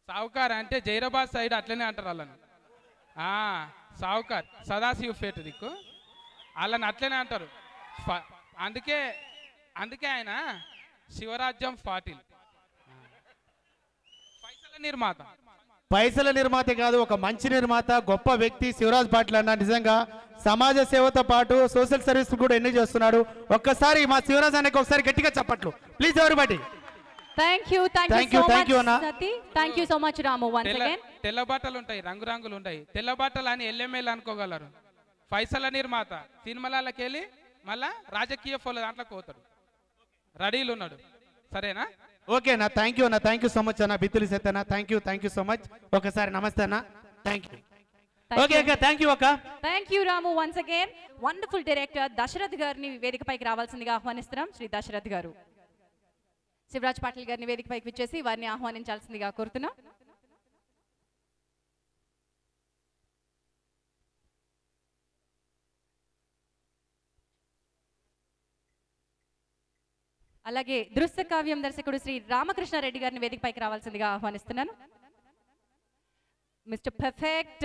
సావుకారి అంటే జైరాబాద్ సైడ్ అట్లనే అంటారు వాళ్ళని. సావుకార్ సదాశివ ఫేట్ దిక్కు వాళ్ళని అట్లనే అంటారు. అందుకే ఆయన శివరాజ్యం పాటిల్ పైసల నిర్మాత కాదు, ఒక మంచి నిర్మాత, గొప్ప వ్యక్తి శివరాజ్ పాటిల్ అన్న. నిజంగా సమాజ సేవతో పాటు సోషల్ సర్వీస్ కూడా ఎన్ని చేస్తున్నాడు. ఒక్కసారి మా శివరాజ్ అన్నకి ఒకసారి గట్టిగా చప్పట్లు please everybody. Thank you so much Ramu. Once again తెల్ల బట్టలు ఉంటాయి, రంగురంగులు ఉంటాయి, తెల్ల బట్టలు అని ఎల్ఎంఎల్ అనుకోగలరు. పైసల నిర్మాత సినిమాలకి వెళ్ళి మళ్ళా రాజకీయ ఫోన్ల దాంట్లోకి పోతాడు, రెడీలు ఉన్నాడు. సరేనా? ఓకే అన్న, థ్యాంక్ యూ అన్న, థ్యాంక్ యూ సో మచ్ అన్న. బిత్తులి సత్యన థ్యాంక్ యూ సో మచ్. ఒకసారి నమస్తే అన్న, థ్యాంక్ యూ. ఓకే అక్క, థ్యాంక్ యూ అక్క. Thank you Ramu. Once again wonderful director Dashrath గారిని వేదికపైకి రావాల్సిందిగా ఆహ్వానిస్తున్నాం. శ్రీ దశరథ్ గారు శివరాజ్ పాటిల్ గారిని వేదికపైకి వచ్చేసి వారిని ఆహ్వానించాల్సిందిగా కోరుతున్నాం. అలాగే దృశ్య కావ్యం దర్శకుడు శ్రీ రామకృష్ణారెడ్డి గారిని వేదికపైకి రావాల్సిందిగా ఆహ్వానిస్తున్నాను. Mister perfect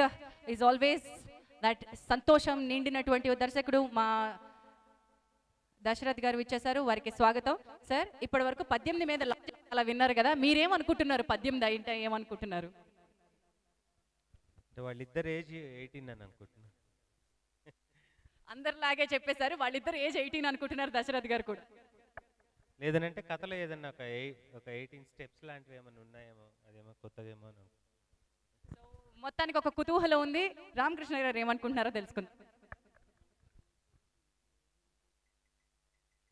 is always that సంతోషం నిండినటువంటి దర్శకుడు మా దశరథ్ గారు ఇచ్చేశారు, వారికి స్వాగతం. సార్, ఇప్పటి వరకు 18 మీద అలా విన్నారు కదా, మీరేమనుకుంటున్నారు? 18 అంటే ఏమనుకుంటున్నారు? వాళ్ళిద్దరు ఏజ్ 18 అని అనుకుంటున్నారు. అందరిలాగే చెప్పేశారు, వాళ్ళిద్దరు ఏజ్ 18 అనుకుంటున్నారు దశరథ్ గారు కూడా. లేదనంటే కథలో ఏదన్నా ఒక 18 స్టెప్స్ లాంటివి ఏమైనా ఉన్నాయేమో, అదేమో కొత్తదేమో అని. మొత్తానికి ఒక కుతూహలం ఉంది. రామకృష్ణ గారు ఏమనుకుంటున్నారో తెలుసుకుందాం.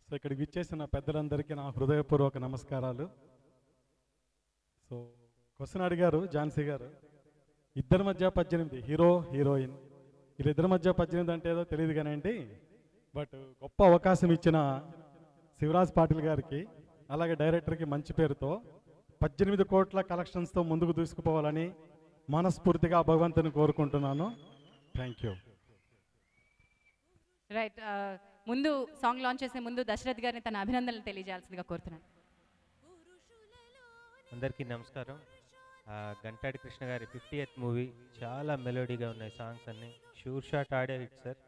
సో ఇక్కడికి విచ్చేసిన పెద్దలందరికీ నా హృదయపూర్వక నమస్కారాలు. సో క్వశ్చన్ అడిగారు ఝాన్సీ గారు, ఇద్దరి మధ్య 18, హీరో హీరోయిన్, వీళ్ళిద్దరి మధ్య 18 అంటే ఏదో తెలియదు కానివ్వండి, బట్ గొప్ప అవకాశం ఇచ్చిన శివరాజ్ పాటిల్ గారికి అలాగే డైరెక్టర్కి మంచి పేరుతో 18 కోట్ల కలెక్షన్స్తో ముందుకు దూసుకుపోవాలని మనస్ఫూర్తిగా భగవంతుని కోరుకుంటున్నాను. Thank you. రైట్, ముందు సాంగ్ లాంచ్ చేసే ముందు దశరథ్ గారిని తన అభినందనలు తెలియజేయాల్సిందిగా కోరుతున్నాను. అందరికీ నమస్కారం. గంటాడి కృష్ణ గారి 50th మూవీ, చాలా మెలోడీగా ఉన్నాయి సాంగ్స్ అన్నీ. Sure shot audio hit sir,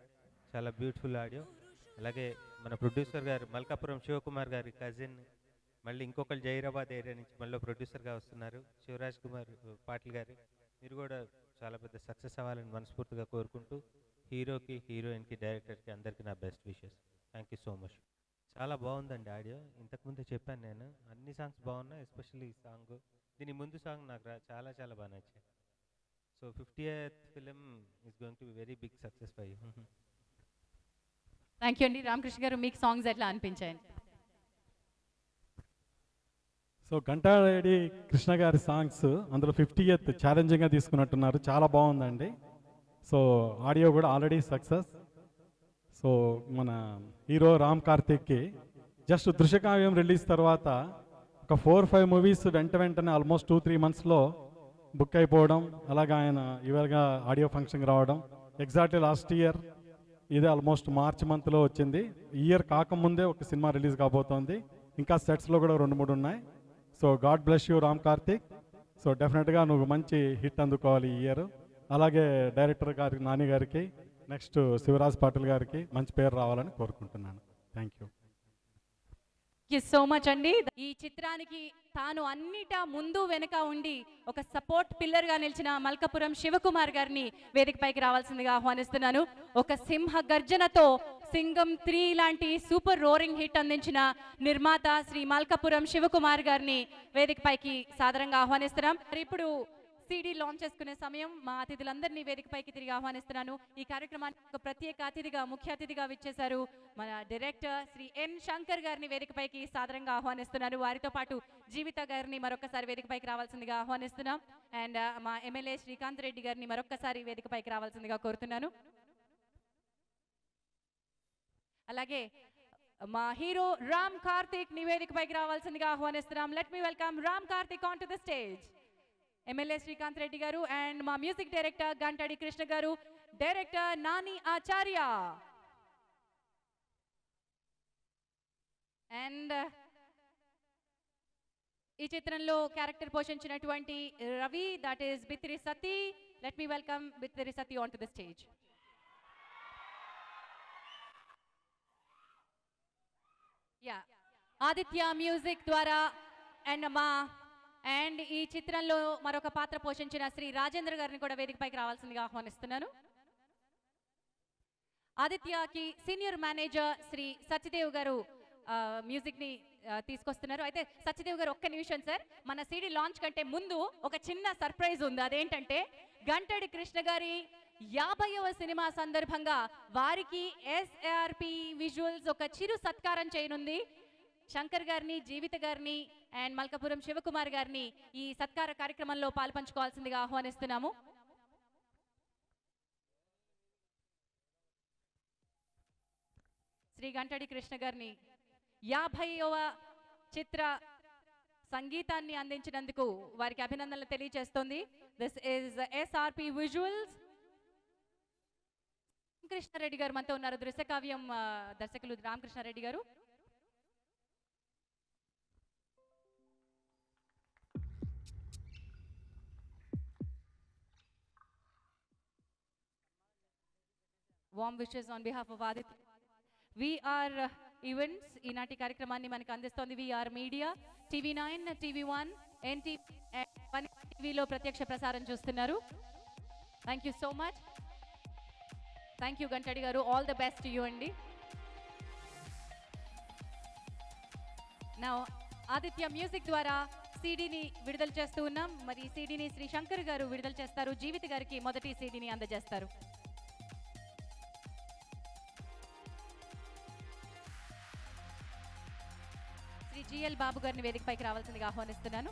చాలా బ్యూటిఫుల్ ఆడియో. అలాగే మన ప్రొడ్యూసర్ గారు మల్కాపురం శివకుమార్ గారి కజిన్, మళ్ళీ ఇంకొకరు జైరాబాద్ ఏరియా నుంచి మళ్ళీ ప్రొడ్యూసర్గా వస్తున్నారు శివరాజ్ కుమార్ పాటిల్ గారు. మీరు కూడా చాలా పెద్ద సక్సెస్ అవ్వాలని మనస్ఫూర్తిగా కోరుకుంటూ, హీరోకి, హీరోయిన్కి, డైరెక్టర్కి అందరికీ నా best wishes. Thank you so much. చాలా బాగుందండి ఆడియో. ఇంతకుముందే చెప్పాను నేను, అన్ని సాంగ్స్ బాగున్నాయి, ఎస్పెషల్లీ ఈ సాంగ్, దీని ముందు సాంగ్ నాకు చాలా చాలా బాగా నచ్చాయి. So 50th film is going to be very big success for you. Thank you అండి. రామకృష్ణ గారు, మీకు సాంగ్స్ ఎట్లా అనిపించాయండి? సో గంటాడి కృష్ణ గారి సాంగ్స్ అందులో 50th ఛాలెంజింగ్గా తీసుకున్నట్టున్నారు, చాలా బాగుందండి. సో ఆడియో కూడా ఆల్రెడీ సక్సెస్. సో మన హీరో రామ్ కార్తిక్కి జస్ట్ దృశ్యకావ్యం రిలీజ్ తర్వాత ఒక 4-5 మూవీస్ వెంటనే ఆల్మోస్ట్ 2-3 మంత్స్లో బుక్ అయిపోవడం, అలాగే ఆయన ఇవాళగా ఆడియో ఫంక్షన్కి రావడం. ఎగ్జాక్ట్లీ లాస్ట్ ఇయర్ ఇదే ఆల్మోస్ట్ మార్చ్ మంత్లో వచ్చింది. ఈ ఇయర్ కాకముందే ఒక సినిమా రిలీజ్ కాబోతోంది, ఇంకా సెట్స్లో కూడా 2-3 ఉన్నాయి. So God bless you Ram Karthik. So డెఫినెట్గా నువ్వు మంచి హిట్ అందుకోవాలి ఈ ఇయర్. అలాగే డైరెక్టర్ గారికి, నాని గారికి, నెక్స్ట్ శివరాజ్ పాటిల్ గారికి మంచి పేరు రావాలని కోరుకుంటున్నాను. Thank you. సో మచ్ అండి. ఈ చిత్రానికి తాను అన్నిటా ముందు వెనుక ఉండి ఒక సపోర్ట్ పిల్లర్ గా నిలిచిన మల్కపురం శివకుమార్ గారిని వేదికపైకి రావాల్సిందిగా ఆహ్వానిస్తున్నాను. ఒక సింహ గర్జనతో సింగం 3 లాంటి సూపర్ రోరింగ్ హిట్ అందించిన నిర్మాత శ్రీ మల్కపురం శివకుమార్ గారిని వేదికపైకి సాదరంగా ఆహ్వానిస్తున్నాం. ఇప్పుడు సిడి లాంచ్ చేసుకునే సమయం. మా అతిథులందరినీ వేదికపైకి తిరిగి ఆహ్వానిస్తున్నాను. ఈ కార్యక్రమానికి ఒక ప్రత్యేక అతిథిగా, ముఖ్య అతిథిగా విచ్చేశారు మన డైరెక్టర్ శ్రీ ఎన్ శంకర్ గారిని వేదికపైకి సాదరంగా ఆహ్వానిస్తున్నాను. వారితో పాటు జీవిత గారిని మరొకసారి వేదికపైకి రావాల్సిందిగా ఆహ్వానిస్తున్నాం. అండ్ మా ఎమ్మెల్యే శ్రీకాంత్ రెడ్డి గారిని మరొకసారి వేదికపైకి రావాల్సిందిగా కోరుతున్నాను. అలాగే మా హీరో రామ్ కార్తిక్ ని వేదికపైకి రావాల్సిందిగా ఆహ్వానిస్తున్నాం. Let me welcome Ram Karthik on to the stage. MLA Srikanth Reddy గారు అండ్ మా మ్యూజిక్ డైరెక్టర్ గంటాడి కృష్ణ గారు, డైరెక్టర్ నాని ఆచార్య అండ్ ఈ చిత్రంలో క్యారెక్టర్ పోషించినటువంటి Ravi, that is Bithiri Sathi. Let me welcome Bithiri Sathi on to the stage. Aditya music ద్వారా అండ్ ఈ చిత్రంలో మరొక పాత్ర పోషించిన శ్రీ రాజేంద్ర గారిని కూడా వేదికపైకి రావాల్సిందిగా ఆహ్వానిస్తున్నాను. ఆదిత్యకి సీనియర్ మేనేజర్ శ్రీ సత్యదేవ్ గారు మ్యూజిక్ ని తీసుకొస్తున్నారు. అయితే సత్యదేవ్ గారు ఒక్క నిమిషం సార్, మన సిడి లాంచ్ కంటే ముందు ఒక చిన్న సర్ప్రైజ్ ఉంది. అదేంటంటే గంటడి కృష్ణ గారి 50వ సినిమా సందర్భంగా వారికి ఎస్ఆర్పి విజువల్స్ ఒక చిరు సత్కారం చేయనుంది. శంకర్ గారిని, జీవిత గారిని అండ్ మల్కపురం శివకుమార్ గారిని ఈ సత్కార కార్యక్రమంలో పాల్పంచుకోవాల్సిందిగా ఆహ్వానిస్తున్నాము. శ్రీ గంటడి కృష్ణ గారిని 50వ చిత్ర సంగీతాన్ని అందించినందుకు వారికి అభినందనలు తెలియజేస్తోంది. This is SRP visuals. Ramakrishna Reddy garu మనతో ఉన్నారు, దృశ్యకావ్యం దర్శకులు Ramakrishna Reddy garu. Warm wishes on behalf of Aditya. VR events ఈనాటి కార్యక్రమాన్ని మనకు అందిస్తోంది we are media. TV9, TV1, NTV టీవీలో ప్రత్యక్ష ప్రసారం చూస్తున్నారు. Thank you so much. Thank you Gantadi garu, all the best you అండి. నా ఆదిత్య మ్యూజిక్ ద్వారా సీడీని విడుదల చేస్తూ ఉన్నాం. మరి సీడీని శ్రీ శంకర్ గారు విడుదల చేస్తారు, జీవిత గారికి మొదటి సీడీని అందజేస్తారు. శ్రీ జిఎల్ బాబు గారిని వేదికపైకి రావాల్సిందిగా ఆహ్వానిస్తున్నాను.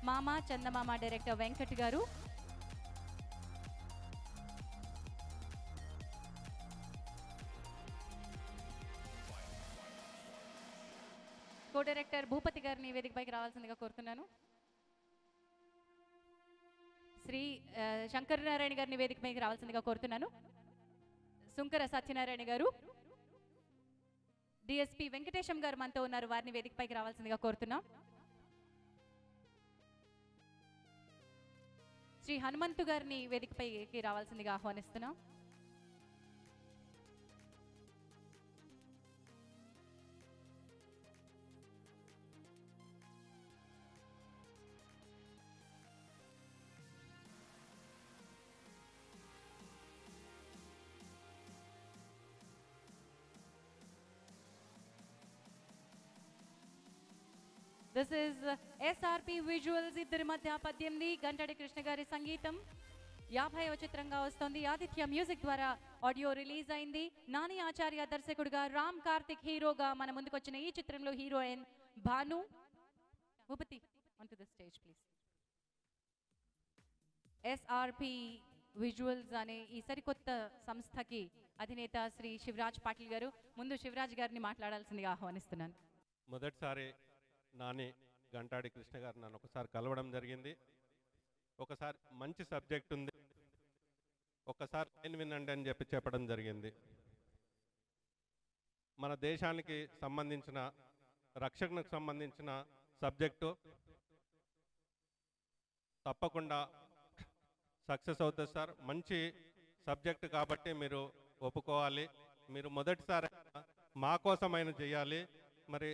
మామ చందమామ డైరెక్టర్ వెంకట్ గారు, కో డైరెక్టర్ భూపతి గారిని వేదికపైకి రావాల్సిందిగా కోరుతున్నాను. శ్రీ శంకర్ నారాయణ గారిని వేదికపైకి రావాల్సిందిగా కోరుతున్నాను. సుంకర సత్యనారాయణ గారు, డిఎస్పి వెంకటేశం గారు మనతో ఉన్నారు, వారిని వేదికపైకి రావాల్సిందిగా కోరుతున్నాం. శ్రీ హనుమంతు గారిని వేదికపైకి రావాల్సిందిగా ఆహ్వానిస్తున్నాం. This is SRP Visuals. ఇద్దరి మధ్య 18 గంటడి కృష్ణ గారి సంగీతం 50వ చిత్రంగా వస్తోంది. ఆదిత్య మ్యూజిక్ ద్వారా ఆడియో రిలీజ్ అయింది. నాని ఆచార్య దర్శకుడిగా, రామ్ కార్తిక్ హీరోగా మన ముందుకు వచ్చిన ఈ చిత్రంలో heroine Bhanu. Bhupathi onto the stage please. SRP visuals అనే ఈ సరికొత్త సంస్థకి అధినేత శ్రీ శివరాజ్ పాటిల్ గారు, ముందు శివరాజ్ గారిని మాట్లాడాల్సిందిగా ఆహ్వానిస్తున్నాను. మొదటిసారి నాని గంటాడి కృష్ణ గారు నన్ను ఒకసారి కలవడం జరిగింది. ఒకసారి మంచి సబ్జెక్ట్ ఉంది, ఒకసారి లైన్ వినండి అని చెప్పడం జరిగింది. మన దేశానికి సంబంధించిన రక్షణకు సంబంధించిన సబ్జెక్టు తప్పకుండా సక్సెస్ అవుతుంది సార్. మంచి సబ్జెక్ట్ కాబట్టి మీరు ఒప్పుకోవాలి. మీరు మొదటిసారి మా కోసమైన చేయాలి. మరి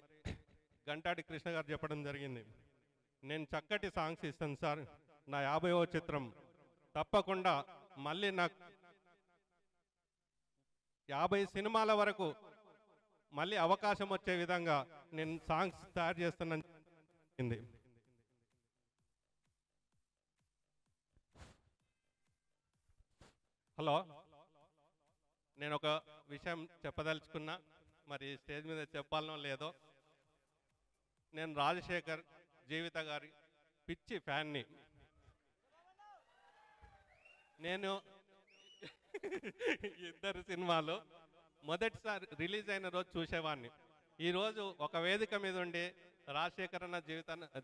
గంటాడి కృష్ణ గారు చెప్పడం జరిగింది, నేను చక్కటి సాంగ్స్ ఇస్తాను సార్, నా 50వ చిత్రం తప్పకుండా మళ్ళీ నాకు 50 సినిమాల వరకు మళ్ళీ అవకాశం వచ్చే విధంగా నేను సాంగ్స్ తయారు చేస్తున్నాను. హలో, నేను ఒక విషయం చెప్పదలుచుకున్నా, మరి స్టేజ్ మీద చెప్పాలనో లేదో. నేను రాజశేఖర్ జీవిత గారి పిచ్చి ఫ్యాన్ని. నేను ఇద్దరు సినిమాలు మొదటిసారి రిలీజ్ అయిన రోజు చూసేవాడిని. ఈరోజు ఒక వేదిక మీద ఉండి రాజశేఖర్ అన్న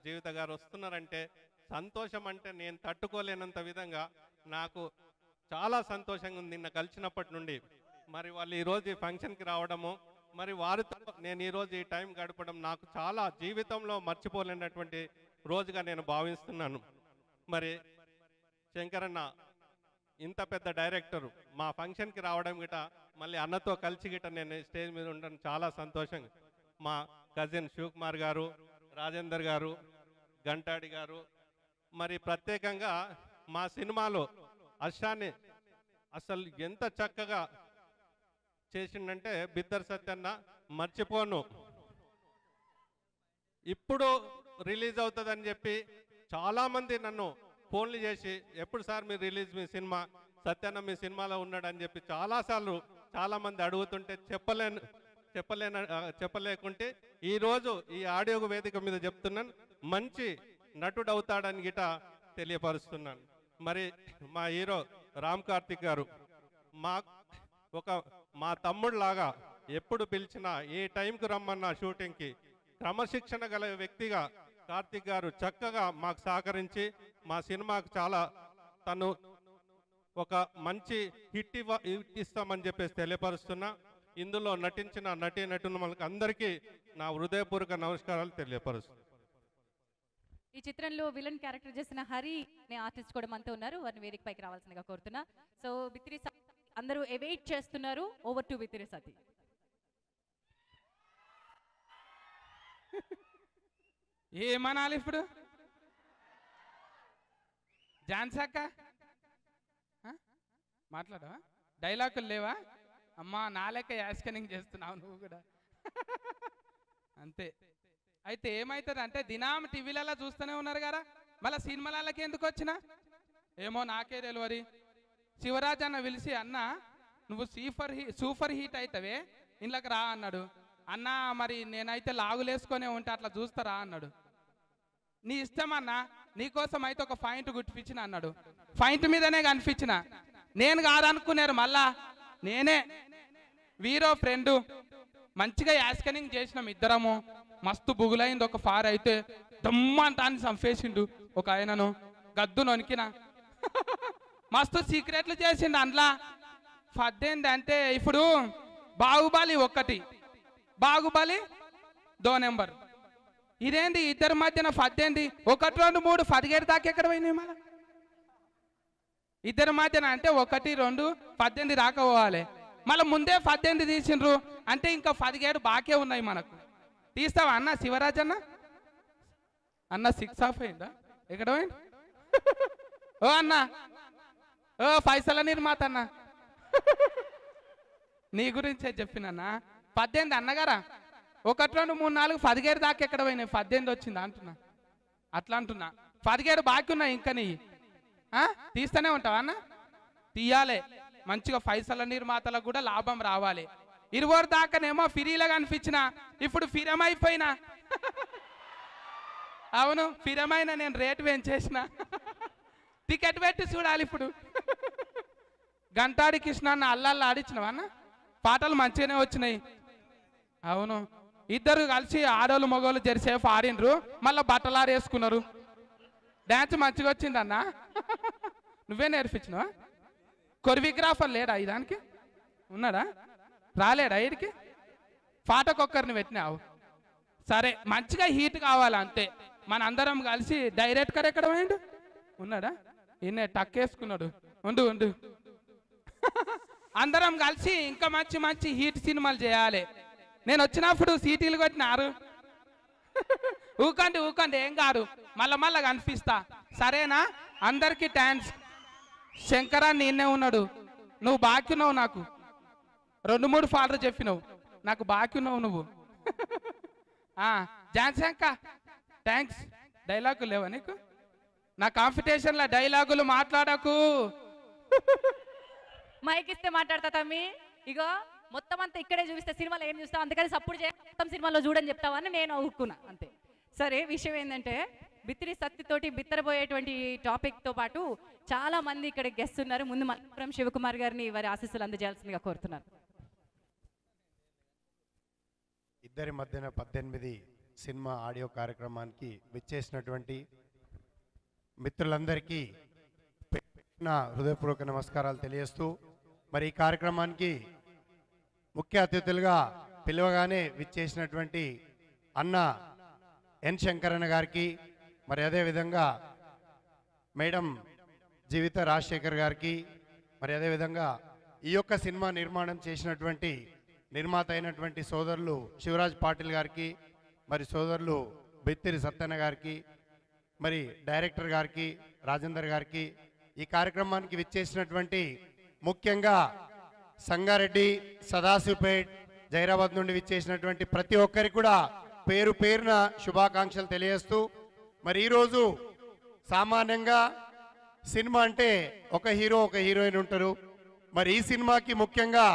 జీవిత గారు వస్తున్నారంటే సంతోషం అంటే నేను తట్టుకోలేనంత విధంగా నాకు చాలా సంతోషంగా ఉంది నిన్న కలిసినప్పటి నుండి. మరి వాళ్ళు ఈరోజు ఈ ఫంక్షన్కి రావడము, మరి వారితో నేను ఈరోజు ఈ టైం గడపడం నాకు చాలా జీవితంలో మర్చిపోలేనటువంటి రోజుగా నేను భావిస్తున్నాను. మరి శంకరన్న ఇంత పెద్ద డైరెక్టరు మా ఫంక్షన్కి రావడం గిట, మళ్ళీ అన్నతో కలిసి గిట నేను స్టేజ్ మీద ఉండడం చాలా సంతోషంగా. మా కజిన్ శివకుమార్ గారు, రాజేందర్ గారు, గంటాడి గారు, మరి ప్రత్యేకంగా మా సినిమాలో అర్షాన్ని అసలు ఎంత చక్కగా చేసిండంటే బిద్దర్ సత్యన్న మర్చిపోను. ఇప్పుడు రిలీజ్ అవుతుందని చెప్పి చాలామంది నన్ను ఫోన్లు చేసి, ఎప్పుడు సార్ మీరు రిలీజ్ మీ సినిమా, సత్యన్న మీ సినిమాలో ఉన్నాడని చెప్పి చాలాసార్లు చాలామంది అడుగుతుంటే చెప్పలేకుంటే ఈరోజు ఈ ఆడియో వేదిక మీద చెప్తున్నాను, మంచి నటుడు అవుతాడని గిట తెలియపరుస్తున్నాను. మరి మా హీరో రామ్ కార్తిక్ గారు మా తమ్ముడు లాగా ఎప్పుడు పిలిచినా ఏ టైంకి రమ్మన్నా షూటింగ్కి క్రమశిక్షణ గల వ్యక్తిగా కార్తిక్ గారు చక్కగా మాకు సహకరించి మా సినిమాకు చాలా తను ఒక మంచి హిట్ ఇస్తామని చెప్పేసి తెలియపరుస్తున్నా. ఇందులో నటించిన నటీనటులకు అందరికీ నా హృదయపూర్వక నమస్కారాలు తెలియపరుస్తున్నా. ఈ చిత్రంలో విలన్ క్యారెక్టర్ చేసిన హరి అనే ఆర్టిస్ట్ కూడా మనతో ఉన్నారు, వారిని వేదిక పైకి రావాల్సిందిగా కోరుతున్నా. సో బిత్తిరి అందరూ వెయిట్ చేస్తున్నారు. ఓవర్ టు బిత్తిరి సతీ. ఏమనాలి ఇప్పుడు? జాన్సక్క మాట్లాడవా? డైలాగులు లేవా? అమ్మా నా లెక్క యాస్కనింగ్ చేస్తున్నావు నువ్వు కూడా. అంతే. అయితే ఏమవుతుంది అంటే దినాం టీవీలలో చూస్తూనే ఉన్నారు కదా, మళ్ళీ సినిమాలకి ఎందుకు వచ్చినా ఏమో నాకే తెలియదు. శివరాజ్ అన్న పిలిచి, అన్న నువ్వు సూపర్ హీట్ అవుతావే ఇంట్లోకి రా అన్నాడు. అన్న మరి నేనైతే లాగులేసుకొనే ఉంటే అట్లా చూస్తారా అన్నాడు. నీ ఇష్టం అన్న, నీకోసం అయితే ఒక పాయింట్ గుర్తిపించిన అన్నాడు. పాయింట్ మీదనే కనిపించిన, నేను కాదనుకున్నారు. మళ్ళా నేనే వీరో ఫ్రెండు మంచిగా యాస్కనింగ్ చేసినాం ఇద్దరము. మస్తు బుగులైంది. ఒక ఫార్ అయితే దమ్మంటాన్ని చంపేసిండు ఒక ఆయనను, గద్దు నొనికిన. మస్తు సీక్రెట్లు చేసిండు అందులో. పద్దేంది అంటే ఇప్పుడు బాహుబలి 1, బాహుబలి 2 నెంబర్. ఇదేంది ఇద్దరి మధ్యన 18, 1, 2, 3, 17 దాకా ఎక్కడ పోయినాయి మన ఇద్దరి మధ్యన? అంటే 1, 2, 18 దాకా పోవాలి. మళ్ళీ ముందే 18 తీసిండ్రు అంటే ఇంకా 17 బాకే ఉన్నాయి మనకు. తీస్తావా అన్న శివరాజ్ అన్న? అన్న 6 ఆఫ్ అయిందా? ఎక్కడ పోయింది? ఓ అన్న, ఓ పైసల నిర్మాత అన్న, నీ గురించే చెప్పినన్నా. 18 అన్నగారా? 1, 2, 3, 4, 17 దాకా ఎక్కడ పోయినాయి? 18 వచ్చిందా అంటున్నా. అట్లా అంటున్నా. 17 బాకీ ఉన్నాయి ఇంకా. నీ తీస్తూనే ఉంటావా అన్న? తీయాలి. మంచిగా పైసల నిర్మాతలకు కూడా లాభం రావాలి. 20 దాకానేమో ఫ్రీలాగా అనిపించిన, ఇప్పుడు ఫిరమైపోయినా అవును ఫిరమైన నేను రేటు పెంచేసిన టికెట్ పెట్టి చూడాలి ఇప్పుడు. గంటాడి కృష్ణ అన్న అల్లల్లా ఆడిచ్చినవా అన్న? పాటలు మంచిగానే వచ్చినాయి. అవును ఇద్దరు కలిసి ఆడోళ్ళు మగోళ్ళు జరిసేపు ఆడినరు, మళ్ళీ బట్టలు ఆరేసుకున్నారు. డ్యాన్స్ మంచిగా వచ్చిందన్న. నువ్వే నేర్పించినవా? కొరియోగ్రాఫర్ లేడా ఇదానికి? ఉన్నాడా? రాలేడా వీడికి? పాటకొక్కరిని పెట్టినావు. సరే మంచిగా హీట్ కావాలి అంతే. మన అందరం కలిసి డైరెక్టర్ ఎక్కడ పోయిండు? ఉన్నాడా? ఈయన టక్కేసుకున్నాడు. ఉండు ఉండు. అందరం కలిసి ఇంకా మంచి మంచి హీట్ సినిమాలు చేయాలి. నేను వచ్చినప్పుడు సీటీలు కొట్టినారు. ఊకండి ఊకండి ఏం కాదు, మళ్ళా కనిపిస్తా సరేనా? అందరికీ థ్యాంక్స్. శంకరా నిన్నే ఉన్నాడు, నువ్వు బాకీ ఉన్నావు నాకు. 2-3 ఫాల్లు చెప్పినావు, నాకు బాకీ ఉన్నావు నువ్వు. జాన్సంక థ్యాంక్స్. డైలాగులు లేవా నీకు? నా కాంపిటీషన్లో డైలాగులు మాట్లాడకు. మైక్ ఇస్తే మాట్లాడతా తమ్మి. ఇగో మొత్తం అంతా ఇక్కడే చూపిస్తే సినిమాలో ఏం చూస్తావు, అందుకని సపోర్ట్ చేయ మొత్తం సినిమాలో చూడని చెప్తావని నేను ఊరుకున్నా అంతే. సరే విషయం ఏంటంటే బిత్తిరి సత్తితోటి బిత్తరబోయేటువంటి టాపిక్తో పాటు చాలా మంది ఇక్కడ గెస్ట్ ఉన్నారు. ముందు మల్లాపురం శివకుమార్ గారిని వారి ఆశీస్సులు అందజేయాల్సిందిగా కోరుతున్నారు. ఇద్దరి మధ్యన 18 సినిమా ఆడియో కార్యక్రమానికి విచ్చేసినటువంటి మిత్రులందరికీ నా హృదయపూర్వక నమస్కారాలు తెలియజేస్తూ, మరి ఈ కార్యక్రమానికి ముఖ్య అతిథులుగా పిలవగానే విచ్చేసినటువంటి అన్న ఎన్ శంకరన్న గారికి, మరి అదేవిధంగా మేడం జీవిత రాజశేఖర్ గారికి, మరి అదేవిధంగా ఈ యొక్క సినిమా నిర్మాణం చేసినటువంటి నిర్మాత అయినటువంటి సోదరులు శివరాజ్ పాటిల్ గారికి, మరి సోదరులు బిత్తిరి సత్యన్న గారికి, మరి డైరెక్టర్ గారికి రాజేందర్ గారికి, ఈ కార్యక్రమానికి విచ్చేసినటువంటి ముఖ్యంగా సంగారెడ్డి, సదాశివపేట్, జైరాబాద్ నుండి విచ్చేసినటువంటి ప్రతి ఒక్కరికి కూడా పేరు పేరున శుభాకాంక్షలు తెలియజేస్తూ, మరి ఈరోజు సామాన్యంగా సినిమా అంటే ఒక హీరో ఒక హీరోయిన్ ఉంటారు. మరి ఈ సినిమాకి ముఖ్యంగా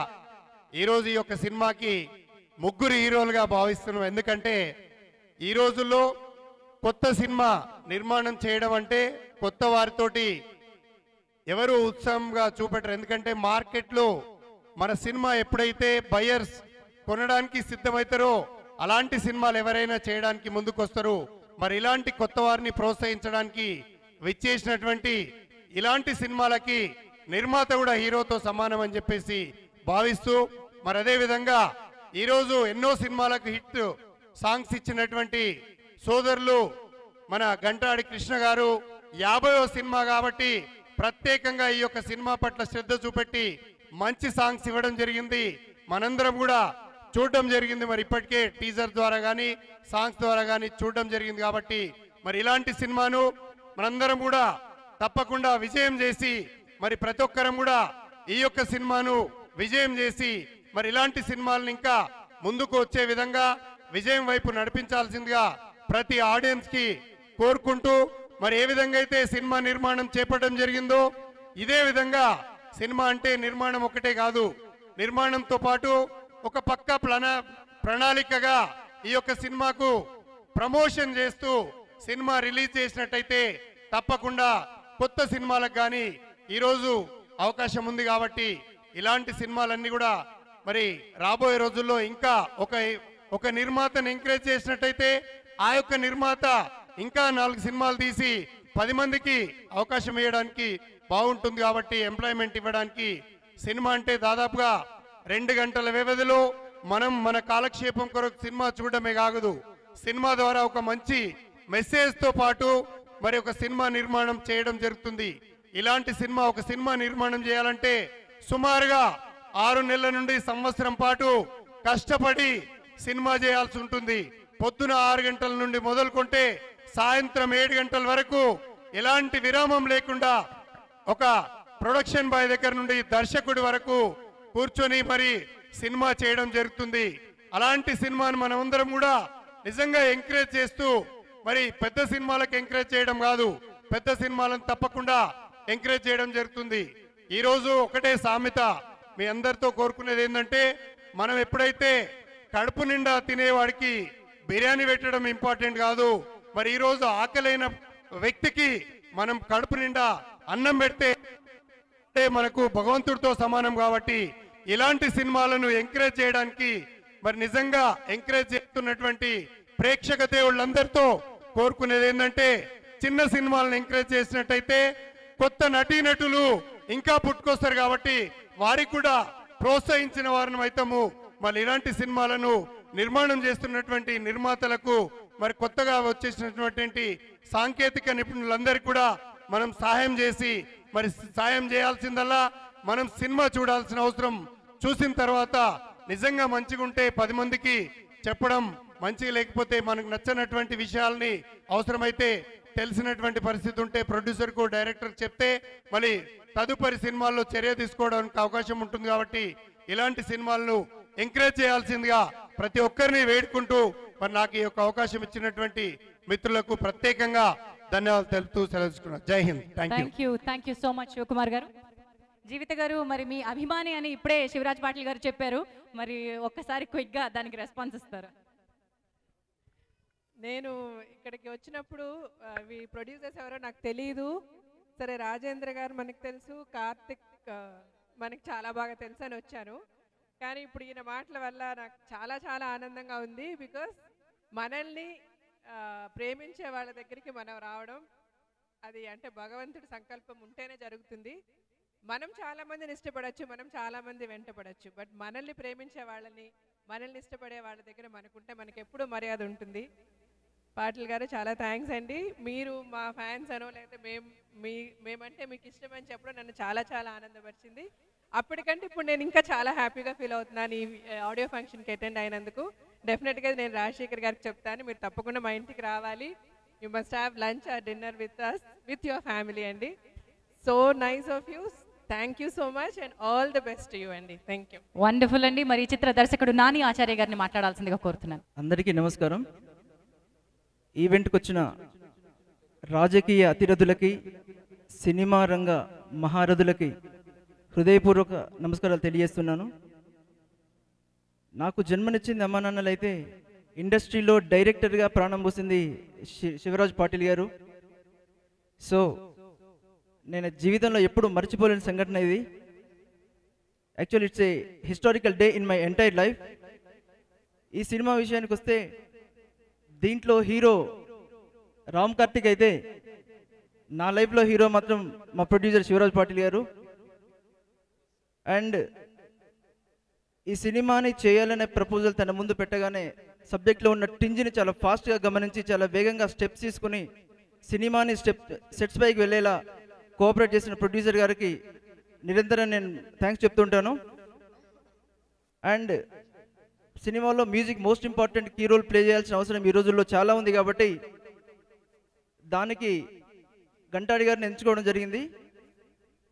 ఈరోజు ఈ యొక్క సినిమాకి 3 హీరోలుగా భావిస్తున్నాం. ఎందుకంటే ఈ రోజుల్లో కొత్త సినిమా నిర్మాణం చేయడం అంటే కొత్త వారితోటి ఎవరు ఉత్సాహంగా చూపెట్టరు. ఎందుకంటే మార్కెట్లో మన సినిమా ఎప్పుడైతే బయర్స్ కొనడానికి సిద్ధమవుతారో అలాంటి సినిమాలు ఎవరైనా చేయడానికి ముందుకొస్తారు. మరి ఇలాంటి కొత్త వారిని ప్రోత్సహించడానికి విచ్చేసినటువంటి ఇలాంటి సినిమాలకి నిర్మాత కూడా హీరోతో సమానం అని చెప్పేసి భావిస్తూ, మరి అదేవిధంగా ఈరోజు ఎన్నో సినిమాలకు హిట్ సాంగ్స్ ఇచ్చినటువంటి సోదరులు మన గంటాడి కృష్ణ గారు 50వ సినిమా కాబట్టి ప్రత్యేకంగా ఈ యొక్క సినిమా పట్ల శ్రద్ధ చూపెట్టి మంచి సాంగ్స్ ఇవ్వడం జరిగింది. మనందరం కూడా చూడడం జరిగింది. మరి ఇప్పటికే టీజర్ ద్వారా కానీ సాంగ్స్ ద్వారా కానీ చూడడం జరిగింది. కాబట్టి మరి ఇలాంటి సినిమాను మనందరం కూడా తప్పకుండా విజయం చేసి, మరి ప్రతి ఒక్కరం కూడా ఈ యొక్క సినిమాను విజయం చేసి, మరి ఇలాంటి సినిమాలను ఇంకా ముందుకు వచ్చే విధంగా విజయం వైపు నడిపించాల్సిందిగా ప్రతి ఆడియన్స్ కి కోరుకుంటూ, మరి ఏ విధంగా అయితే సినిమా నిర్మాణం చేపట్టడం జరిగిందో ఇదే విధంగా సినిమా అంటే నిర్మాణం ఒకటే కాదు, నిర్మాణంతో పాటు ఒక పక్క ప్రణాళికగా ఈ యొక్క సినిమాకు ప్రమోషన్ చేస్తూ సినిమా రిలీజ్ చేసినట్టయితే తప్పకుండా కొత్త సినిమాలకు కానీ ఈరోజు అవకాశం ఉంది. కాబట్టి ఇలాంటి సినిమాలన్నీ కూడా మరి రాబోయే రోజుల్లో ఇంకా ఒక నిర్మాతను ఎంకరేజ్ చేసినట్టయితే ఆ యొక్క నిర్మాత ఇంకా 4 సినిమాలు తీసి 10 మందికి అవకాశం ఇవ్వడానికి బాగుంటుంది. కాబట్టి ఎంప్లాయ్మెంట్ ఇవ్వడానికి సినిమా అంటే దాదాపుగా 2 గంటల వ్యవధిలో మనం మన కాలక్షేపం కొరకు సినిమా చూడడమే కాదు, సినిమా ద్వారా ఒక మంచి మెసేజ్తో పాటు మరి ఒక సినిమా నిర్మాణం చేయడం జరుగుతుంది. ఇలాంటి సినిమా ఒక సినిమా నిర్మాణం చేయాలంటే సుమారుగా 6 నెలల నుండి సంవత్సరం పాటు కష్టపడి సినిమా చేయాల్సి ఉంటుంది. పొద్దున 6 గంటల నుండి మొదలుకుంటే సాయంత్రం 7 గంటల వరకు ఎలాంటి విరామం లేకుండా ఒక ప్రొడక్షన్ బాయ్ దగ్గర నుండి దర్శకుడి వరకు కూర్చొని మరి సినిమా చేయడం జరుగుతుంది. అలాంటి సినిమాను మనమందరం కూడా నిజంగా ఎంకరేజ్ చేస్తూ, మరి పెద్ద సినిమాలకు ఎంకరేజ్ చేయడం కాదు, పెద్ద సినిమాలను తప్పకుండా ఎంకరేజ్ చేయడం జరుగుతుంది. ఈరోజు ఒకటే సామెత మీ అందరితో కోరుకునేది ఏంటంటే, మనం ఎప్పుడైతే కడుపు నిండా తినేవాడికి బిర్యానీ పెట్టడం ఇంపార్టెంట్ కాదు, మరి ఈరోజు ఆకలైన వ్యక్తికి మనం కడుపు నిండా అన్నం పెడితే మనకు భగవంతుడితో సమానం. కాబట్టి ఇలాంటి సినిమాలను ఎంకరేజ్ చేయడానికి మరి నిజంగా ఎంకరేజ్ చేస్తున్నటువంటి ప్రేక్షక దేవుళ్ళందరితో కోరుకునేది ఏంటంటే, చిన్న సినిమాలను ఎంకరేజ్ చేసినట్టయితే కొత్త నటీనటులు ఇంకా పుట్టుకొస్తారు. కాబట్టి వారికి కూడా ప్రోత్సహించిన వారిని అయితము. మరి ఇలాంటి సినిమాలను నిర్మాణం చేస్తున్నటువంటి నిర్మాతలకు, మరి కొత్తగా వచ్చేసినటువంటి సాంకేతిక నిపుణులందరికీ కూడా మనం సహాయం చేసి, మరి సాయం చేయాల్సిందల్లా మనం సినిమా చూడాల్సిన అవసరం, చూసిన తర్వాత నిజంగా మంచిగా ఉంటే 10 మందికి చెప్పడం, మంచిగా లేకపోతే మనకు నచ్చనటువంటి విషయాల్ని అవసరమైతే తెలిసినటువంటి పరిస్థితి ఉంటే ప్రొడ్యూసర్కు డైరెక్టర్ చెప్తే మళ్ళీ తదుపరి సినిమాల్లో చర్య తీసుకోవడానికి అవకాశం ఉంటుంది. కాబట్టి ఇలాంటి సినిమాలను ఎంకరేజ్ చేయాల్సిందిగా ప్రతి ఒక్కరిని వేడుకుంటూ, మరి నాకు ఈ యొక్క అవకాశం ఇచ్చినటువంటి మిత్రులకు ప్రత్యేకంగా ధన్యవాదాలు తెలుపుతూ సెలవుకున్నాను. Jai Hind. Thank you so much Shivakumar గారు. జీవిత గారు, మరి మీ అభిమాని అని ఇప్పుడే శివరాజ్ పాటిల్ గారు చెప్పారు, మరి ఒక్కసారి క్విక్గా దానికి రెస్పాన్స్ ఇస్తారు. నేను ఇక్కడికి వచ్చినప్పుడు అవి ప్రొడ్యూసర్స్ ఎవరో నాకు తెలియదు. సరే, రాజేంద్ర గారు మనకు తెలుసు, కార్తిక్ మనకు చాలా బాగా తెలుసు అని వచ్చాను. కానీ ఇప్పుడు ఈయన మాటల వల్ల నాకు చాలా చాలా ఆనందంగా ఉంది. బికాస్ మనల్ని ప్రేమించే వాళ్ళ దగ్గరికి మనం రావడం, అది అంటే భగవంతుడి సంకల్పం ఉంటేనే జరుగుతుంది. మనం చాలామందిని ఇష్టపడచ్చు, మనం చాలామంది వెంటపడచ్చు, బట్ మనల్ని ప్రేమించే వాళ్ళని, మనల్ని ఇష్టపడే వాళ్ళ దగ్గర మనకుంటే మనకి ఎప్పుడూ మర్యాద ఉంటుంది. పాటిల్ గారు చాలా థ్యాంక్స్ అండి. మీరు మా ఫ్యాన్స్ అనో లేకపోతే మేమంటే మీకు ఇష్టం అని చెప్పడం నన్ను చాలా చాలా ఆనందపరిచింది. అప్పటికంటే ఇప్పుడు నేను ఇంకా చాలా హ్యాపీగా ఫీల్ అవుతున్నాను ఈ ఆడియో ఫంక్షన్కి అటెండ్ అయినందుకు. డెఫినెట్గా నేను రాజశేఖర్ గారికి చెప్తాను, మీరు తప్పకుండా మా ఇంటికి రావాలి. You must have lunch or dinner with us, with your family అండి. So nice of you. Thank you so much and all the best you అండి. Thank you. వండర్ఫుల్ అండి. మరి ఈ చిత్ర దర్శకుడు నాని ఆచార్య గారిని మాట్లాడాల్సిందిగా కోరుతున్నాను. అందరికీ నమస్కారం. ఈవెంట్కి వచ్చిన రాజకీయ అతిరథులకి, సినిమా రంగ మహారథులకి హృదయపూర్వక నమస్కారాలు తెలియజేస్తున్నాను. నాకు జన్మనిచ్చింది అమ్మా నాన్నలు అయితే ఇండస్ట్రీలో డైరెక్టర్గా ప్రాణం పోసింది శివరాజ్ పాటిల్ గారు. సో నేను జీవితంలో ఎప్పుడు మర్చిపోలేని సంఘటన ఇది. Actually it's a historical day in my entire life. ఈ సినిమా విషయానికి వస్తే దీంట్లో హీరో రామ్ కార్తిక్ అయితే, నా లైఫ్లో హీరో మాత్రం మా ప్రొడ్యూసర్ శివరాజ్ పాటిల్ గారు. అండ్ ఈ సినిమాని చేయాలనే ప్రపోజల్ తన ముందు పెట్టగానే సబ్జెక్ట్లో ఉన్న టింజ్ని చాలా ఫాస్ట్గా గమనించి చాలా వేగంగా స్టెప్స్ తీసుకుని సినిమాని సెట్స్ పైకి వెళ్ళేలా కోఆపరేట్ చేసిన ప్రొడ్యూసర్ గారికి నిరంతరం నేను థ్యాంక్స్ చెప్తుంటాను. అండ్ సినిమాలో music most important key role play చేయాల్సిన అవసరం ఈ రోజుల్లో చాలా ఉంది. కాబట్టి దానికి గంటాడి గారిని ఎంచుకోవడం జరిగింది.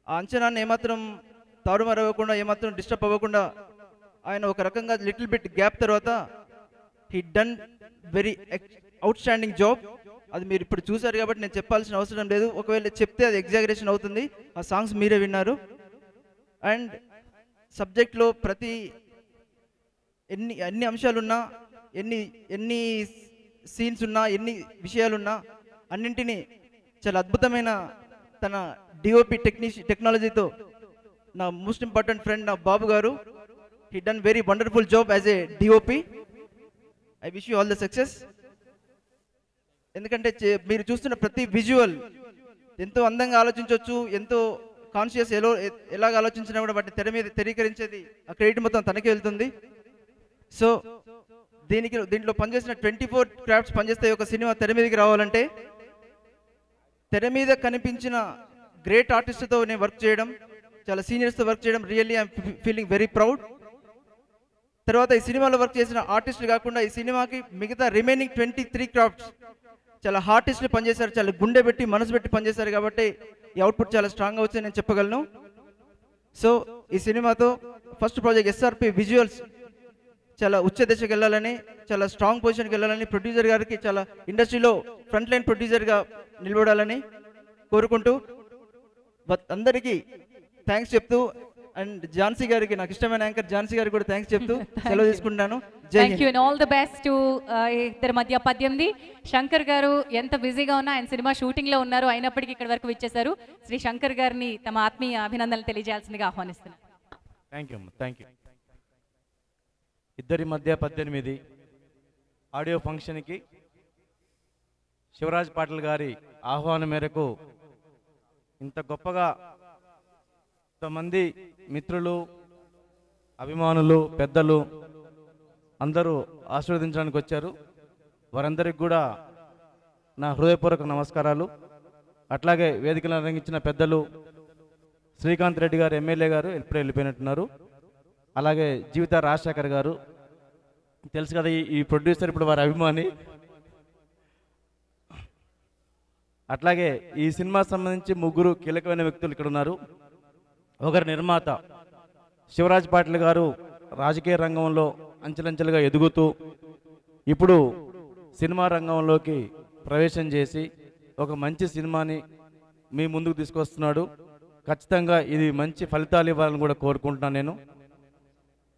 ఆ అంచనాన్ని ఏమాత్రం తారుమారు అవ్వకుండా, ఏమాత్రం డిస్టర్బ్ అవ్వకుండా ఆయన ఒక రకంగా లిటిల్ బిట్ గ్యాప్ తర్వాత he done very out standing job. అది మీరు ఇప్పుడు చూసారు కాబట్టి నేను చెప్పాల్సిన అవసరం లేదు. ఒకవేళ చెప్తే అది ఎగ్జాగరేషన్ అవుతుంది. ఆ సాంగ్స్ మీరే విన్నారు. అండ్ సబ్జెక్ట్లో ప్రతి ఎన్ని అంశాలున్నా, ఎన్ని సీన్స్ ఉన్నా, ఎన్ని విషయాలున్నా అన్నింటినీ చాలా అద్భుతమైన తన డిఓపి టెక్నాలజీతో నా మోస్ట్ ఇంపార్టెంట్ ఫ్రెండ్ నా బాబు గారు, he done very wonderful job as a DOP. I wish you all the success. ఎందుకంటే మీరు చూస్తున్న ప్రతి విజువల్ ఎంతో అందంగా ఆలోచించవచ్చు, ఎంతో కాన్షియస్ ఎలాగ ఆలోచించినా కూడా వాటిని తెర మీద తెరీకరించేది ఆ క్రెడిట్ మొత్తం తనకే వెళ్తుంది. సో దీంట్లో పనిచేసిన 24 క్రాఫ్ట్స్ పనిచేస్తే ఒక సినిమా తెర మీదకి రావాలంటే తెర మీద కనిపించిన గ్రేట్ ఆర్టిస్ట్తో నేను వర్క్ చేయడం, చాలా సీనియర్స్తో వర్క్ చేయడం really I'm feeling very proud. తర్వాత ఈ సినిమాలో వర్క్ చేసిన ఆర్టిస్టులు కాకుండా ఈ సినిమాకి మిగతా రిమైనింగ్ 23 క్రాఫ్ట్స్ చాలా ఆర్టిస్టులు పనిచేశారు, చాలా గుండె పెట్టి మనసు పెట్టి పనిచేశారు. కాబట్టి ఈ అవుట్పుట్ చాలా స్ట్రాంగ్గా వచ్చి నేను చెప్పగలను. సో ఈ సినిమాతో ఫస్ట్ ప్రాజెక్ట్ ఎస్ఆర్పి విజువల్స్ చాలా ఉచ్చ దశకు వెళ్ళాలని, చాలా స్ట్రాంగ్ పొజిషన్కి వెళ్ళాలని, ప్రొడ్యూసర్ గారికి చాలా ఇండస్ట్రీలో ఫ్రంట్ లైన్ ప్రొడ్యూసర్గా నిలబడాలని కోరుకుంటూ అందరికీ థ్యాంక్స్ చెప్తూ అండ్ ఝాన్సీ గారికి, నాకు ఇష్టమైన యాంకర్ ఝాన్సీ గారికి కూడా థ్యాంక్స్ చెప్తూ సెలవు తీసుకుంటాను. జై thank you and all the best to ఇద్దరి మధ్య 18. శంకర్ గారు ఎంత బిజీగా ఉన్నా ఆయన సినిమా షూటింగ్లో ఉన్నారు, అయినప్పటికీ ఇక్కడి వరకు వచ్చేసారు. శ్రీ శంకర్ గారిని తమ ఆత్మీయ అభినందనలు తెలియజేయాల్సిందిగా ఆహ్వానిస్తున్నారు. Thank you thank you. ఇద్దరి మధ్య 18 ఆడియో ఫంక్షన్కి శివరాజ్ పాటిల్ గారి ఆహ్వానం మేరకు ఇంత గొప్పగా ఇంతమంది మిత్రులు, అభిమానులు, పెద్దలు అందరూ ఆశీర్వదించడానికి వచ్చారు. వారందరికీ కూడా నా హృదయపూర్వక నమస్కారాలు. అట్లాగే వేదికలు అలంకరించిన పెద్దలు శ్రీకాంత్ రెడ్డి గారు ఎమ్మెల్యే గారు ఎప్పుడే వెళ్ళిపోయినట్టున్నారు. అలాగే జీవిత రాజశేఖర్ గారు, తెలుసు కదా ఈ ప్రొడ్యూసర్ ఇప్పుడు వారి అభిమాని. అట్లాగే ఈ సినిమా సంబంధించి 3 కీలకమైన వ్యక్తులు ఇక్కడ ఉన్నారు. ఒకరు నిర్మాత శివరాజ్ పాటిల్ గారు, రాజకీయ రంగంలో అంచెలంచెలుగా ఎదుగుతూ ఇప్పుడు సినిమా రంగంలోకి ప్రవేశం చేసి ఒక మంచి సినిమాని మీ ముందుకు తీసుకొస్తున్నాడు. ఖచ్చితంగా ఇది మంచి ఫలితాలు ఇవ్వాలని కూడా కోరుకుంటున్నాను నేను.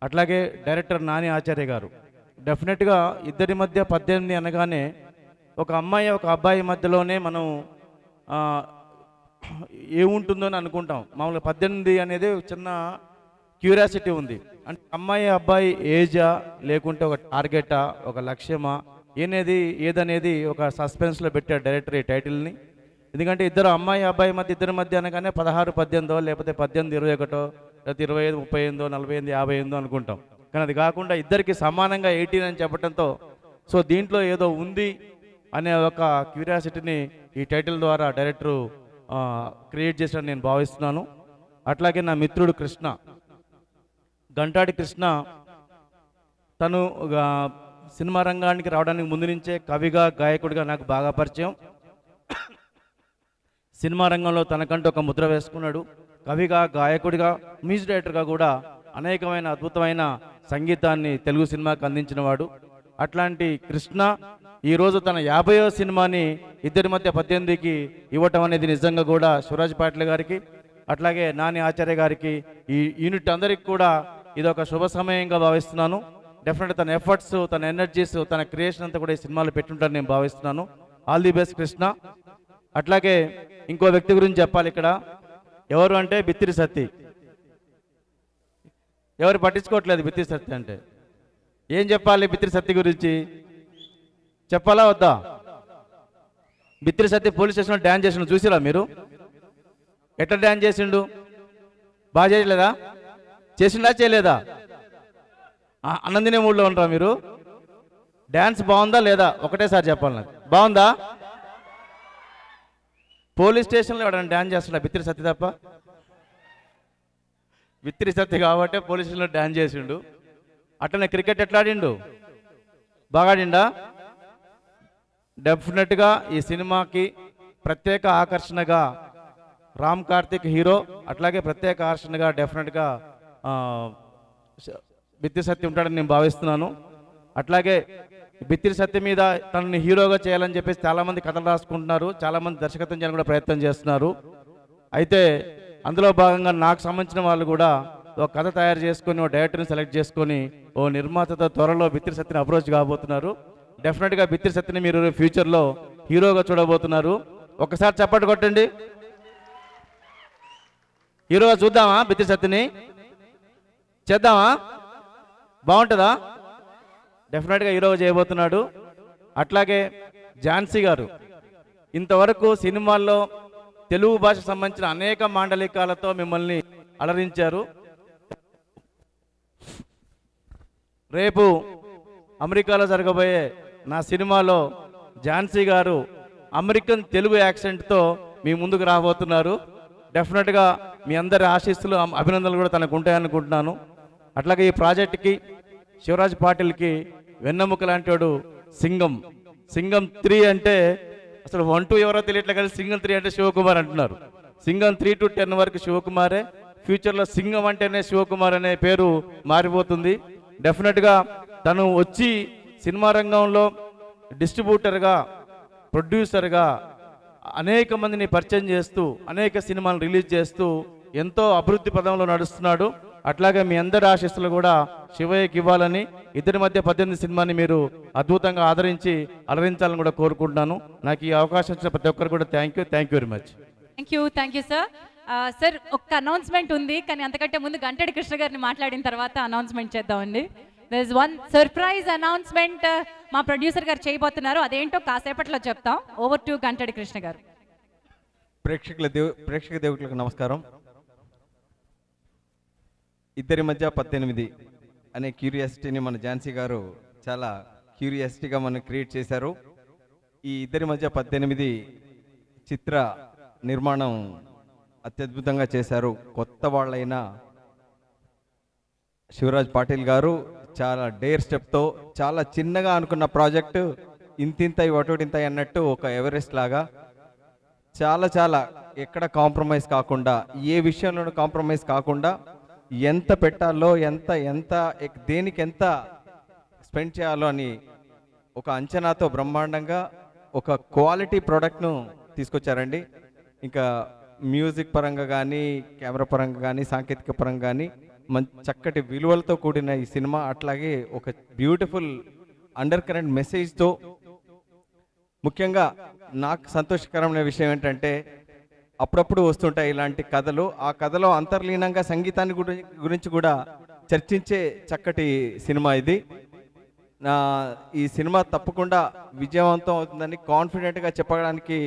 అట్లాగే డైరెక్టర్ నాని ఆచార్య గారు, డెఫినెట్గా ఇద్దరి మధ్య 18 అనగానే ఒక అమ్మాయి ఒక అబ్బాయి మధ్యలోనే మనం ఏముంటుందో అని అనుకుంటాం. మామూలుగా 18 అనేది చిన్న క్యూరియాసిటీ ఉంది. అంటే అమ్మాయి అబ్బాయి ఏజా లేకుంటే ఒక టార్గెటా, ఒక లక్ష్యమా ఏదనేది ఒక సస్పెన్స్లో పెట్టాడు డైరెక్టర్ ఈ టైటిల్ని. ఎందుకంటే ఇద్దరు అమ్మాయి అబ్బాయి మధ్య ఇద్దరి మధ్య అనగానే 16, 18 లేకపోతే 18, 21 లేకపోతే 25, 38, 45, 58 అనుకుంటాం. కానీ అది కాకుండా ఇద్దరికి సమానంగా 18 అని చెప్పడంతో సో దీంట్లో ఏదో ఉంది అనే ఒక క్యూరియాసిటీని ఈ టైటిల్ ద్వారా డైరెక్టరు క్రియేట్ చేశాడని నేను భావిస్తున్నాను. అట్లాగే నా మిత్రుడు కృష్ణ, గంటాడి కృష్ణ, తను సినిమా రంగానికి రావడానికి ముందు నుంచే కవిగా, గాయకుడిగా నాకు బాగా పరిచయం. సినిమా రంగంలో తనకంటూ ఒక ముద్ర వేసుకున్నాడు. కవిగా, గాయకుడిగా, మ్యూజిక్ డైరెక్టర్గా కూడా అనేకమైన అద్భుతమైన సంగీతాన్ని తెలుగు సినిమాకి అందించిన వాడు. అట్లాంటి కృష్ణ ఈరోజు తన 50వ సినిమాని ఇద్దరి మధ్య 18కి ఇవ్వటం అనేది నిజంగా కూడా శివరాజ్ పాటిల్ గారికి, అట్లాగే నాని ఆచార్య గారికి, ఈ యూనిట్ అందరికి కూడా ఇది ఒక శుభ సమయంగా భావిస్తున్నాను. డెఫినెట్గా తన ఎఫర్ట్స్, తన ఎనర్జీస్, తన క్రియేషన్ అంతా కూడా ఈ సినిమాలో పెట్టుంటారని నేను భావిస్తున్నాను. All the best Krishna. అట్లాగే ఇంకో వ్యక్తి గురించి చెప్పాలి ఇక్కడ. ఎవరు అంటే బిత్తిరి సత్తి. ఎవరు పట్టించుకోవట్లేదు బిత్తిరి సత్తి అంటే. ఏం చెప్పాలి బిత్తిరి సత్తి గురించి? చెప్పాలా వద్దా? బిత్తిరి సత్తి పోలీస్ స్టేషన్లో డ్యాన్స్ చేసిండు, చూసిరా మీరు? ఎట్లా డ్యాన్స్ చేసిండు? బాగా చేయలేదా? చేసిండా చేయలేదా? అన్నందినే మూడ్లో ఉంటారా మీరు? డ్యాన్స్ బాగుందా లేదా ఒకటేసారి చెప్పాలి నాకు. బాగుందా? పోలీస్ స్టేషన్లో ఎవడన్నా డ్యాన్స్ చేస్తున్నా బిత్తిరి సత్తి తప్ప? బిత్తిరి సత్తి కాబట్టి పోలీస్ స్టేషన్లో డ్యాన్స్ చేసిండు. అట్లనే క్రికెట్ ఎట్లా ఆడిండు? బాగా ఆడిండా? డెఫినెట్గా ఈ సినిమాకి ప్రత్యేక ఆకర్షణగా రామ్ కార్తిక్ హీరో, అట్లాగే ప్రత్యేక ఆకర్షణగా డెఫినెట్గా బిత్తిరి సత్తి ఉంటాడని నేను భావిస్తున్నాను. అట్లాగే బిత్తిరి సత్తి మీద తనని హీరోగా చేయాలని చెప్పేసి చాలామంది కథలు రాసుకుంటున్నారు, చాలామంది దర్శకత్వం చేయాలని కూడా ప్రయత్నం చేస్తున్నారు. అయితే అందులో భాగంగా నాకు సంబంధించిన వాళ్ళు కూడా ఒక కథ తయారు చేసుకొని, ఓ డైరెక్టర్ని సెలెక్ట్ చేసుకొని, ఓ నిర్మాతతో త్వరలో బిత్తిరి సత్తిని అప్రోచ్ కాబోతున్నారు. డెఫినెట్గా బిత్తిరి సత్తిని మీరు ఫ్యూచర్లో హీరోగా చూడబోతున్నారు. ఒకసారి చప్పట్లు కొట్టండి. హీరోగా చూద్దామా బిత్తిరి సత్తిని? చేద్దామా? బాగుంటుందా? డెఫినెట్గా హీరోగా చేయబోతున్నాడు. అట్లాగే ఝాన్సీ గారు ఇంతవరకు సినిమాల్లో తెలుగు భాషకు సంబంధించిన అనేక మాండలికాలతో మిమ్మల్ని అలరించారు. రేపు అమెరికాలో జరగబోయే నా సినిమాలో ఝాన్సీ గారు అమెరికన్ తెలుగు యాక్సెంట్తో మీ ముందుకు రాబోతున్నారు. డెఫినెట్గా మీ అందరి ఆశీస్సులు, అభినందనలు కూడా తనకు ఉంటాయనుకుంటున్నాను. అట్లాగే ఈ ప్రాజెక్ట్కి శివరాజ్ పాటిల్కి వెన్నెముక లాంటి వాడు సింగం. సింగం 3 అంటే అసలు 1, 2 ఎవరో తెలియట్లే, కానీ సింగం 3 అంటే శివకుమార్ అంటున్నారు. సింగం 3 to 10 వరకు శివకుమారే. ఫ్యూచర్లో సింగం అంటేనే శివకుమార్ అనే పేరు మారిపోతుంది. డెఫినెట్గా తను వచ్చి సినిమా రంగంలో డిస్ట్రిబ్యూటర్గా, ప్రొడ్యూసర్గా అనేక మందిని పరిచయం చేస్తూ, అనేక సినిమాలు రిలీజ్ చేస్తూ ఎంతో అభివృద్ధి పదంలో నడుస్తున్నాడు. అట్లాగే మీ అందరి ఆశీస్సులు కూడా శివయ్యకి ఇవ్వాలని, ఇద్దరి మధ్య 18 సినిమాని మీరు అద్భుతంగా ఆదరించి అలరించాలని కూడా కోరుకుంటున్నాను. నాకు ఈ అవకాశం ఇచ్చిన ప్రతి ఒక్కరు కూడా thank you very much. Thank you sir. Sir ఒక్క అనౌన్స్మెంట్ ఉంది, కానీ అంతకంటే ముందు గంటడి కృష్ణ గారిని మాట్లాడిన తర్వాత అనౌన్స్మెంట్ చేద్దామండి. There is one surprise announcement మా ప్రొడ్యూసర్ గారు చేయబోతున్నారు. అదేంటో కాసేపట్లో చెప్తాం. ఓవర్ టు గంటడి కృష్ణ గారు. ప్రేక్షక దేవులకు నమస్కారం. ఇద్దరి మధ్య 18 అనే క్యూరియాసిటీని మన ఝాన్సీ గారు చాలా క్యూరియాసిటీగా మనం క్రియేట్ చేశారు. ఈ ఇద్దరి మధ్య 18 చిత్ర నిర్మాణం అత్యద్భుతంగా చేశారు. కొత్త వాళ్ళైన శివరాజ్ పాటిల్ గారు చాలా డేర్ స్టెప్తో చాలా చిన్నగా అనుకున్న ప్రాజెక్టు ఇంతింతై వటోటింతై అన్నట్టు ఒక ఎవరెస్ట్ లాగా చాలా ఎక్కడ కాంప్రమైజ్ కాకుండా, ఏ విషయంలోనూ కాంప్రమైజ్ కాకుండా ఎంత పెట్టాలో ఎంత దేనికి ఎంత స్పెండ్ చేయాలో అని ఒక అంచనాతో బ్రహ్మాండంగా ఒక క్వాలిటీ ప్రోడక్ట్ను తీసుకొచ్చారండి. ఇంకా మ్యూజిక్ పరంగా కానీ, కెమెరా పరంగా కానీ, సాంకేతిక పరంగా కానీ చక్కటి విలువలతో కూడిన ఈ సినిమా, అట్లాగే ఒక బ్యూటిఫుల్ అండర్ కరెంట్ మెసేజ్తో. ముఖ్యంగా నాకు సంతోషకరమైన విషయం ఏంటంటే అప్పుడప్పుడు వస్తుంటాయి ఇలాంటి కథలు. ఆ కథలో అంతర్లీనంగా సంగీతాన్ని గురించి కూడా చర్చించే చక్కటి సినిమా ఇది. ఈ సినిమా తప్పకుండా విజయవంతం అవుతుందని కాన్ఫిడెంట్గా చెప్పడానికి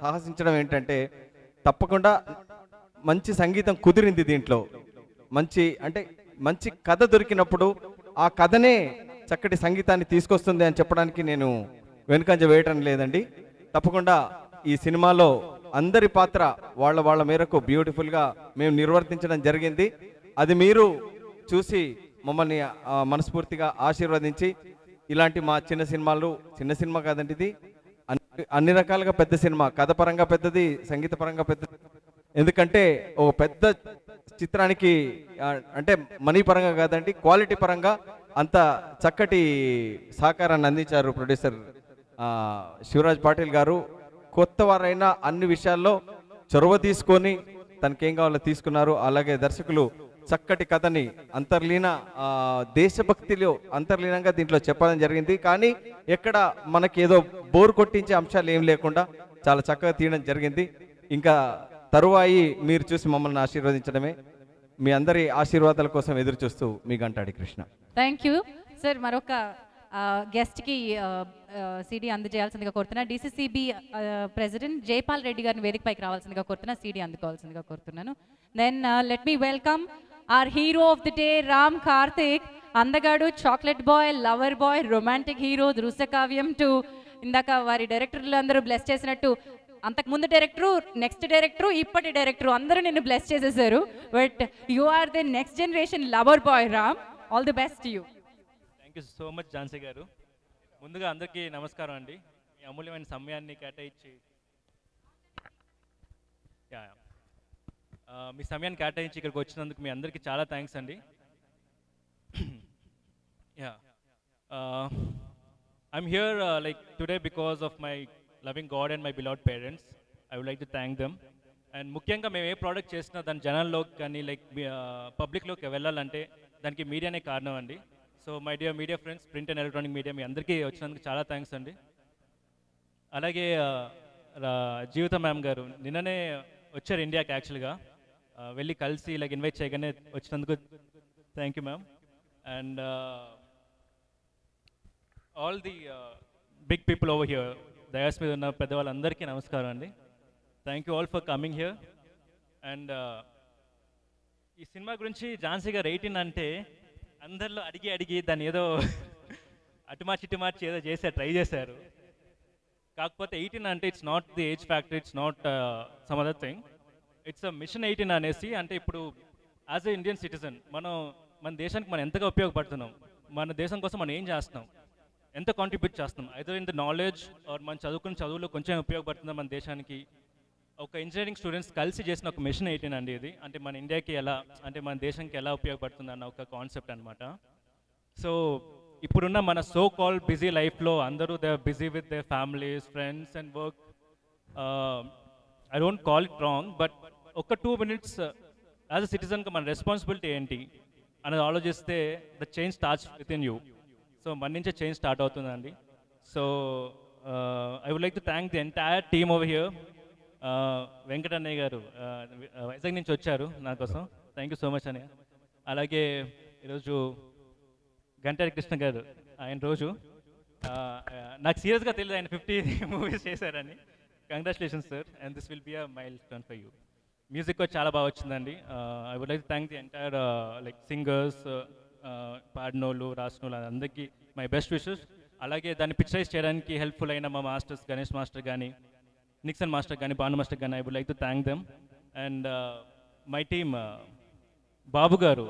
సాహసించడం ఏంటంటే తప్పకుండా మంచి సంగీతం కుదిరింది దీంట్లో. మంచి కథ దొరికినప్పుడు ఆ కథనే చక్కటి సంగీతాన్ని తీసుకొస్తుంది అని చెప్పడానికి నేను వెనుకంజ వేయటం లేదండి. తప్పకుండా ఈ సినిమాలో అందరి పాత్ర వాళ్ళ మేరకు బ్యూటిఫుల్గా మేము నిర్వర్తించడం జరిగింది. అది మీరు చూసి మమ్మల్ని మనస్ఫూర్తిగా ఆశీర్వదించి ఇలాంటి మా చిన్న సినిమా కాదండి ఇది, అన్ని రకాలుగా పెద్ద సినిమా, కథ పరంగా పెద్దది, సంగీత పరంగా పెద్దది. ఎందుకంటే ఒక పెద్ద చిత్రానికి అంటే మనీ పరంగా కాదండి, క్వాలిటీ పరంగా అంత చక్కటి సహకారాన్ని అందించారు ప్రొడ్యూసర్ శివరాజ్ పాటిల్ గారు. కొత్త వారైనా అన్ని విషయాల్లో చొరవ తీసుకొని తనకేం కావాలో తీసుకున్నారు. అలాగే దర్శకులు చక్కటి కథని దేశభక్తిలో అంతర్లీనంగా దీంట్లో చెప్పడం జరిగింది. కానీ ఎక్కడ మనకి ఏదో బోర్ కొట్టించే అంశాలు ఏం లేకుండా చాలా చక్కగా తీయడం జరిగింది. ఇంకా తరువాయి మీరు చూసి మమ్మల్ని ఆశీర్వదించడమే. మీ అందరి ఆశీర్వాదాల కోసం ఎదురు చూస్తూ మీ Gantadi Krishna. Thank you sir. మరొక గెస్ట్కి సీడీ అందజేయాల్సిందిగా కోరుతున్నా. డిసిసిబి ప్రెసిడెంట్ జైపాల్ రెడ్డి గారిని వేదికపైకి రావాల్సిందిగా కోరుతున్నా, సీడీ అందుకోవాల్సిందిగా కోరుతున్నాను. Then let me welcome our hero of the day Ram Karthik. అందగాడు, chocolate boy, lover boy, romantic hero, Drushyakavyam టు ఇందాక వారి డైరెక్టర్లు అందరూ బ్లెస్ చేసినట్టు అంతకుముందు డైరెక్టరు, నెక్స్ట్ డైరెక్టరు, ఇప్పటి డైరెక్టరు అందరూ నిన్ను బ్లెస్ చేసేసారు. But you are the next generation lover boy Ram. All the best you. Thank you so much Jhansi garu. ముందుగా అందరికీ నమస్కారం అండి. మీ అమూల్యమైన సమయాన్ని కేటాయించి ఇక్కడికి వచ్చినందుకు మీ అందరికీ చాలా థ్యాంక్స్ అండి. I'm here today because of my loving God and my beloved parents. I would like to thank them. And ముఖ్యంగా మేము ఏ ప్రోడక్ట్ చేసినా దాని జనాల్లోకి కానీ పబ్లిక్లోకి వెళ్ళాలంటే దానికి మీడియానే కారణం అండి. So my dear media friends, print and electronic media, మీ అందరికీ వచ్చినందుకు చాలా థ్యాంక్స్ అండి. అలాగే జీవిత మ్యామ్ గారు నిన్ననే వచ్చారు ఇండియాకి. యాక్చువల్గా వెళ్ళి కలిసి ఇన్వైట్ చేయగానే వచ్చినందుకు thank you ma'am. And all the big people over here, dais మీద ఉన్న పెద్దవాళ్ళందరికీ నమస్కారం అండి. Thank you all for coming here. And ఈ సినిమా గురించి ఝాన్సీ గారు 18 అంటే అందరిలో అడిగి దాన్ని ఏదో అటు మార్చి ఏదో ట్రై చేశారు. కాకపోతే 18 అంటే it's not the age factor, it's not some other thing. It's mission 18 అనేసి. అంటే ఇప్పుడు యాజ్ ఎ ఇండియన్ సిటిజన్ మన దేశానికి మనం ఎంతగా ఉపయోగపడుతున్నాం, మన దేశం కోసం మనం ఏం చేస్తున్నాం, ఎంత కాంట్రిబ్యూట్ చేస్తున్నాం, either in the knowledge or మనం చదువుకున్న చదువులో కొంచెం ఉపయోగపడుతుందా మన దేశానికి. ఒక ఇంజనీరింగ్ స్టూడెంట్స్ కలిసి చేసిన ఒక మిషన్ 18 అండి ఇది. అంటే మన ఇండియాకి ఎలా, అంటే మన దేశానికి ఎలా ఉపయోగపడుతుంది అన్న ఒక కాన్సెప్ట్ అనమాట. సో ఇప్పుడున్న మన సో కాల్ బిజీ లైఫ్లో అందరూ they are busy with they families, friends and work. I don't call it wrong, but ఒక 2 మినిట్స్ యాజ్ అ సిటిజన్గా మన రెస్పాన్సిబిలిటీ ఏంటి అనేది ఆలోచిస్తే the change starts with in you. So మన నుంచే చేంజ్ స్టార్ట్ అవుతుందండి. So I would like to thank the entire team over here. Venkatannayya garu Vizag నుంచి వచ్చారు నా కోసం, థ్యాంక్ యూ సో మచ్ అన్నయ్య. అలాగే ఈరోజు గంటాడి కృష్ణ గారు, ఆయన రోజు నాకు సీరియస్గా తెలియదు ఆయన 50 మూవీస్ చేశారని. Congratulations sir, and this will be a milestone for you. Music కూడా చాలా బాగా వచ్చిందండి. I would like to thank the entire like singers, పాడినోళ్ళు, రాసినోళ్ళు అందరికీ మై బెస్ట్ విషెస్. అలాగే దాన్ని పిక్చరైజ్ చేయడానికి హెల్ప్ఫుల్ అయిన మా మాస్టర్స్, గణేష్ మాస్టర్ కానీ, నిక్సన్ మాస్టర్ కానీ, భాను మాస్టర్ కానీ, I would like to thank them. And my team, Babu garu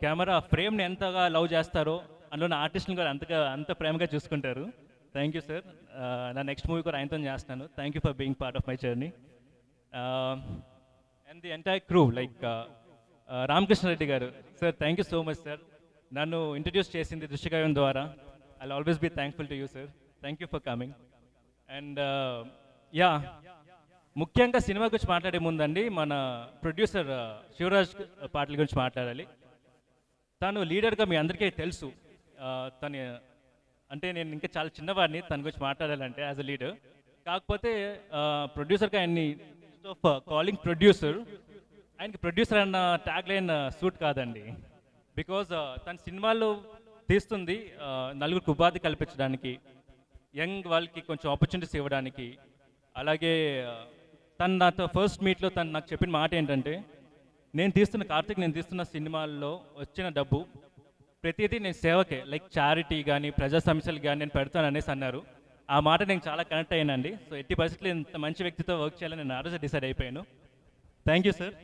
camera ఫ్రేమ్ని ఎంతగా లవ్ చేస్తారో అందులో ఆర్టిస్ట్ని కూడా అంత ప్రేమగా చూసుకుంటారు. Thank you sir. నా నెక్స్ట్ మూవీ కూడా ఆయనతో చేస్తాను. Thank you for being part of my journey. And the entire crew like Ramakrishna Reddy garu sir, thank you so much sir. నన్ను ఇంట్రడ్యూస్ చేసింది దృశ్యకావ్యం ద్వారా. I will always be thankful to you sir. Thank you for coming. And yeah, ముఖ్యంగా cinema గురించి మాట్లాడే ముందండి మన producer Shivraj Patil గురించి మాట్లాడాలి. తను లీడర్గా మీ అందరికీ తెలుసు. తను అంటే నేను ఇంకా చాలా చిన్నవాడిని తన గురించి మాట్లాడాలంటే యాజ్ అ లీడర్. కాకపోతే ప్రొడ్యూసర్గా ఆయన్ని ఆఫ్ కాలింగ్ ప్రొడ్యూసర్, ఆయనకి ప్రొడ్యూసర్ అన్న ట్యాగ్ లైన్ సూట్ కాదండి. బికాజ్ తన సినిమాలు తీస్తుంది నలుగురికి ఉపాధి కల్పించడానికి, యంగ్ వాళ్ళకి కొంచెం ఆపర్చునిటీస్ ఇవ్వడానికి. అలాగే తను నాతో ఫస్ట్ మీట్లో తను నాకు చెప్పిన మాట ఏంటంటే, నేను తీస్తున్న సినిమాల్లో వచ్చిన డబ్బు ప్రతిదీ నేను సేవకే, లైక్ చారిటీ కానీ ప్రజా సమస్యలు కానీ నేను పెడతాను అనేసి అన్నారు. ఆ మాట నేను చాలా కనెక్ట్ అయ్యానండి. సో ఎట్టి పరిస్థితుల్లో ఇంత మంచి వ్యక్తితో వర్క్ చేయాలని నేను ఆ రోజు డిసైడ్ అయిపోయాను. Thank you sir.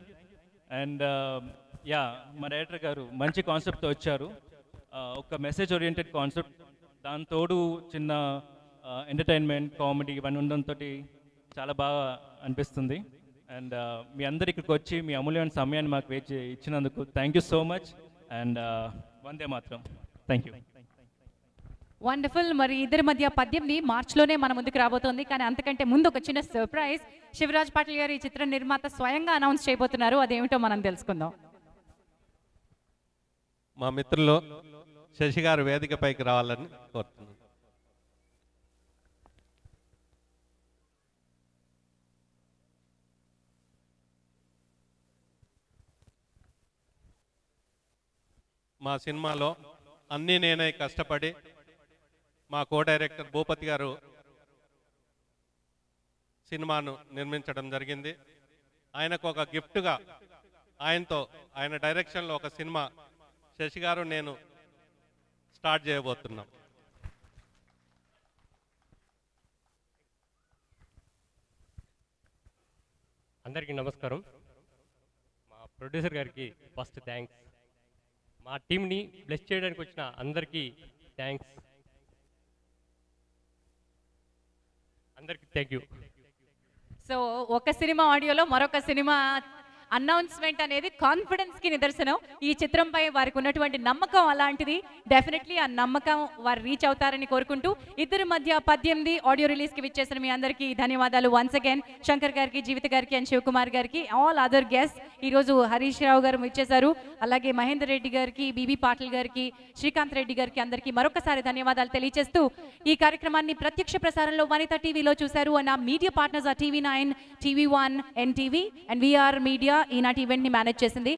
And yeah, మా డైరెక్టర్ గారు మంచి కాన్సెప్ట్తో వచ్చారు. ఒక మెసేజ్ ఓరియంటెడ్ కాన్సెప్ట్, దాని తోడు చిన్న ఎంటర్టైన్మెంట్, కామెడీ ఇవన్నీ ఉండడంతో చాలా బాగా అనిపిస్తుంది. అండ్ మీ అందరు ఇక్కడికి వచ్చి మీ అమూల్యమైన సమయాన్ని మాకు వేచి ఇచ్చినందుకు thank you so much. And వందే మాత్రం. Thank you. వండర్ఫుల్. మరి ఇద్దరి మధ్య 18 మార్చిలోనే మన ముందుకు రాబోతోంది. కానీ అంతకంటే ముందు ఒక చిన్న సర్ప్రైజ్, శివరాజ్ పాటిల్ గారు ఈ చిత్ర నిర్మాత స్వయంగా అనౌన్స్ చేయబోతున్నారు. అదేమిటో మనం తెలుసుకుందాం. మా మిత్రులు శశి గారు వేదికపైకి రావాలని కోరుతున్నాను. మా సినిమాలో అన్నీ నేనే కష్టపడి మా కో డైరెక్టర్ భూపతి గారు సినిమాను నిర్మించడం జరిగింది. ఆయనకు ఒక గిఫ్ట్గా ఆయన డైరెక్షన్లో ఒక సినిమా శశి గారు నేను స్టార్ట్ చేయబోతున్నాం. అందరికీ నమస్కారం. మా ప్రొడ్యూసర్ గారికి ఫస్ట్ థ్యాంక్స్. మా టీంని బ్లెస్ చేయడానికి వచ్చిన అందరికీ థ్యాంక్స్. అందరికీ థ్యాంక్ యూ. సో ఒక సినిమా ఆడియోలో మరొక సినిమా అనౌన్స్మెంట్ అనేది కాన్ఫిడెన్స్కి నిదర్శనం. ఈ చిత్రంపై వారికి ఉన్నటువంటి నమ్మకం అలాంటిది. డెఫినెట్లీ ఆ నమ్మకం వారు రీచ్ అవుతారని కోరుకుంటూ ఇద్దరి మధ్య 18 ఆడియో రిలీజ్కి విచ్చేసిన మీ అందరికీ ధన్యవాదాలు వన్స్ అగైన్. శంకర్ గారికి, జీవిత గారికి అండ్ శివకుమార్ గారికి, ఆల్ అదర్ గెస్ట్. ఈరోజు హరీష్ రావు గారు విచ్చేశారు. అలాగే మహేందర్ రెడ్డి గారికి, బీబీ పాటిల్ గారికి, శ్రీకాంత్ రెడ్డి గారికి అందరికీ మరొకసారి ధన్యవాదాలు తెలియజేస్తూ ఈ కార్యక్రమాన్ని ప్రత్యక్ష ప్రసారంలో వనిత టీవీలో చూశారు. అండ్ ఆ మీడియా పార్ట్నర్స్ ఆ TV9, TV1, NTV and VR media ఈనాటి ఈవెంట్ని మేనేజ్ చేసింది.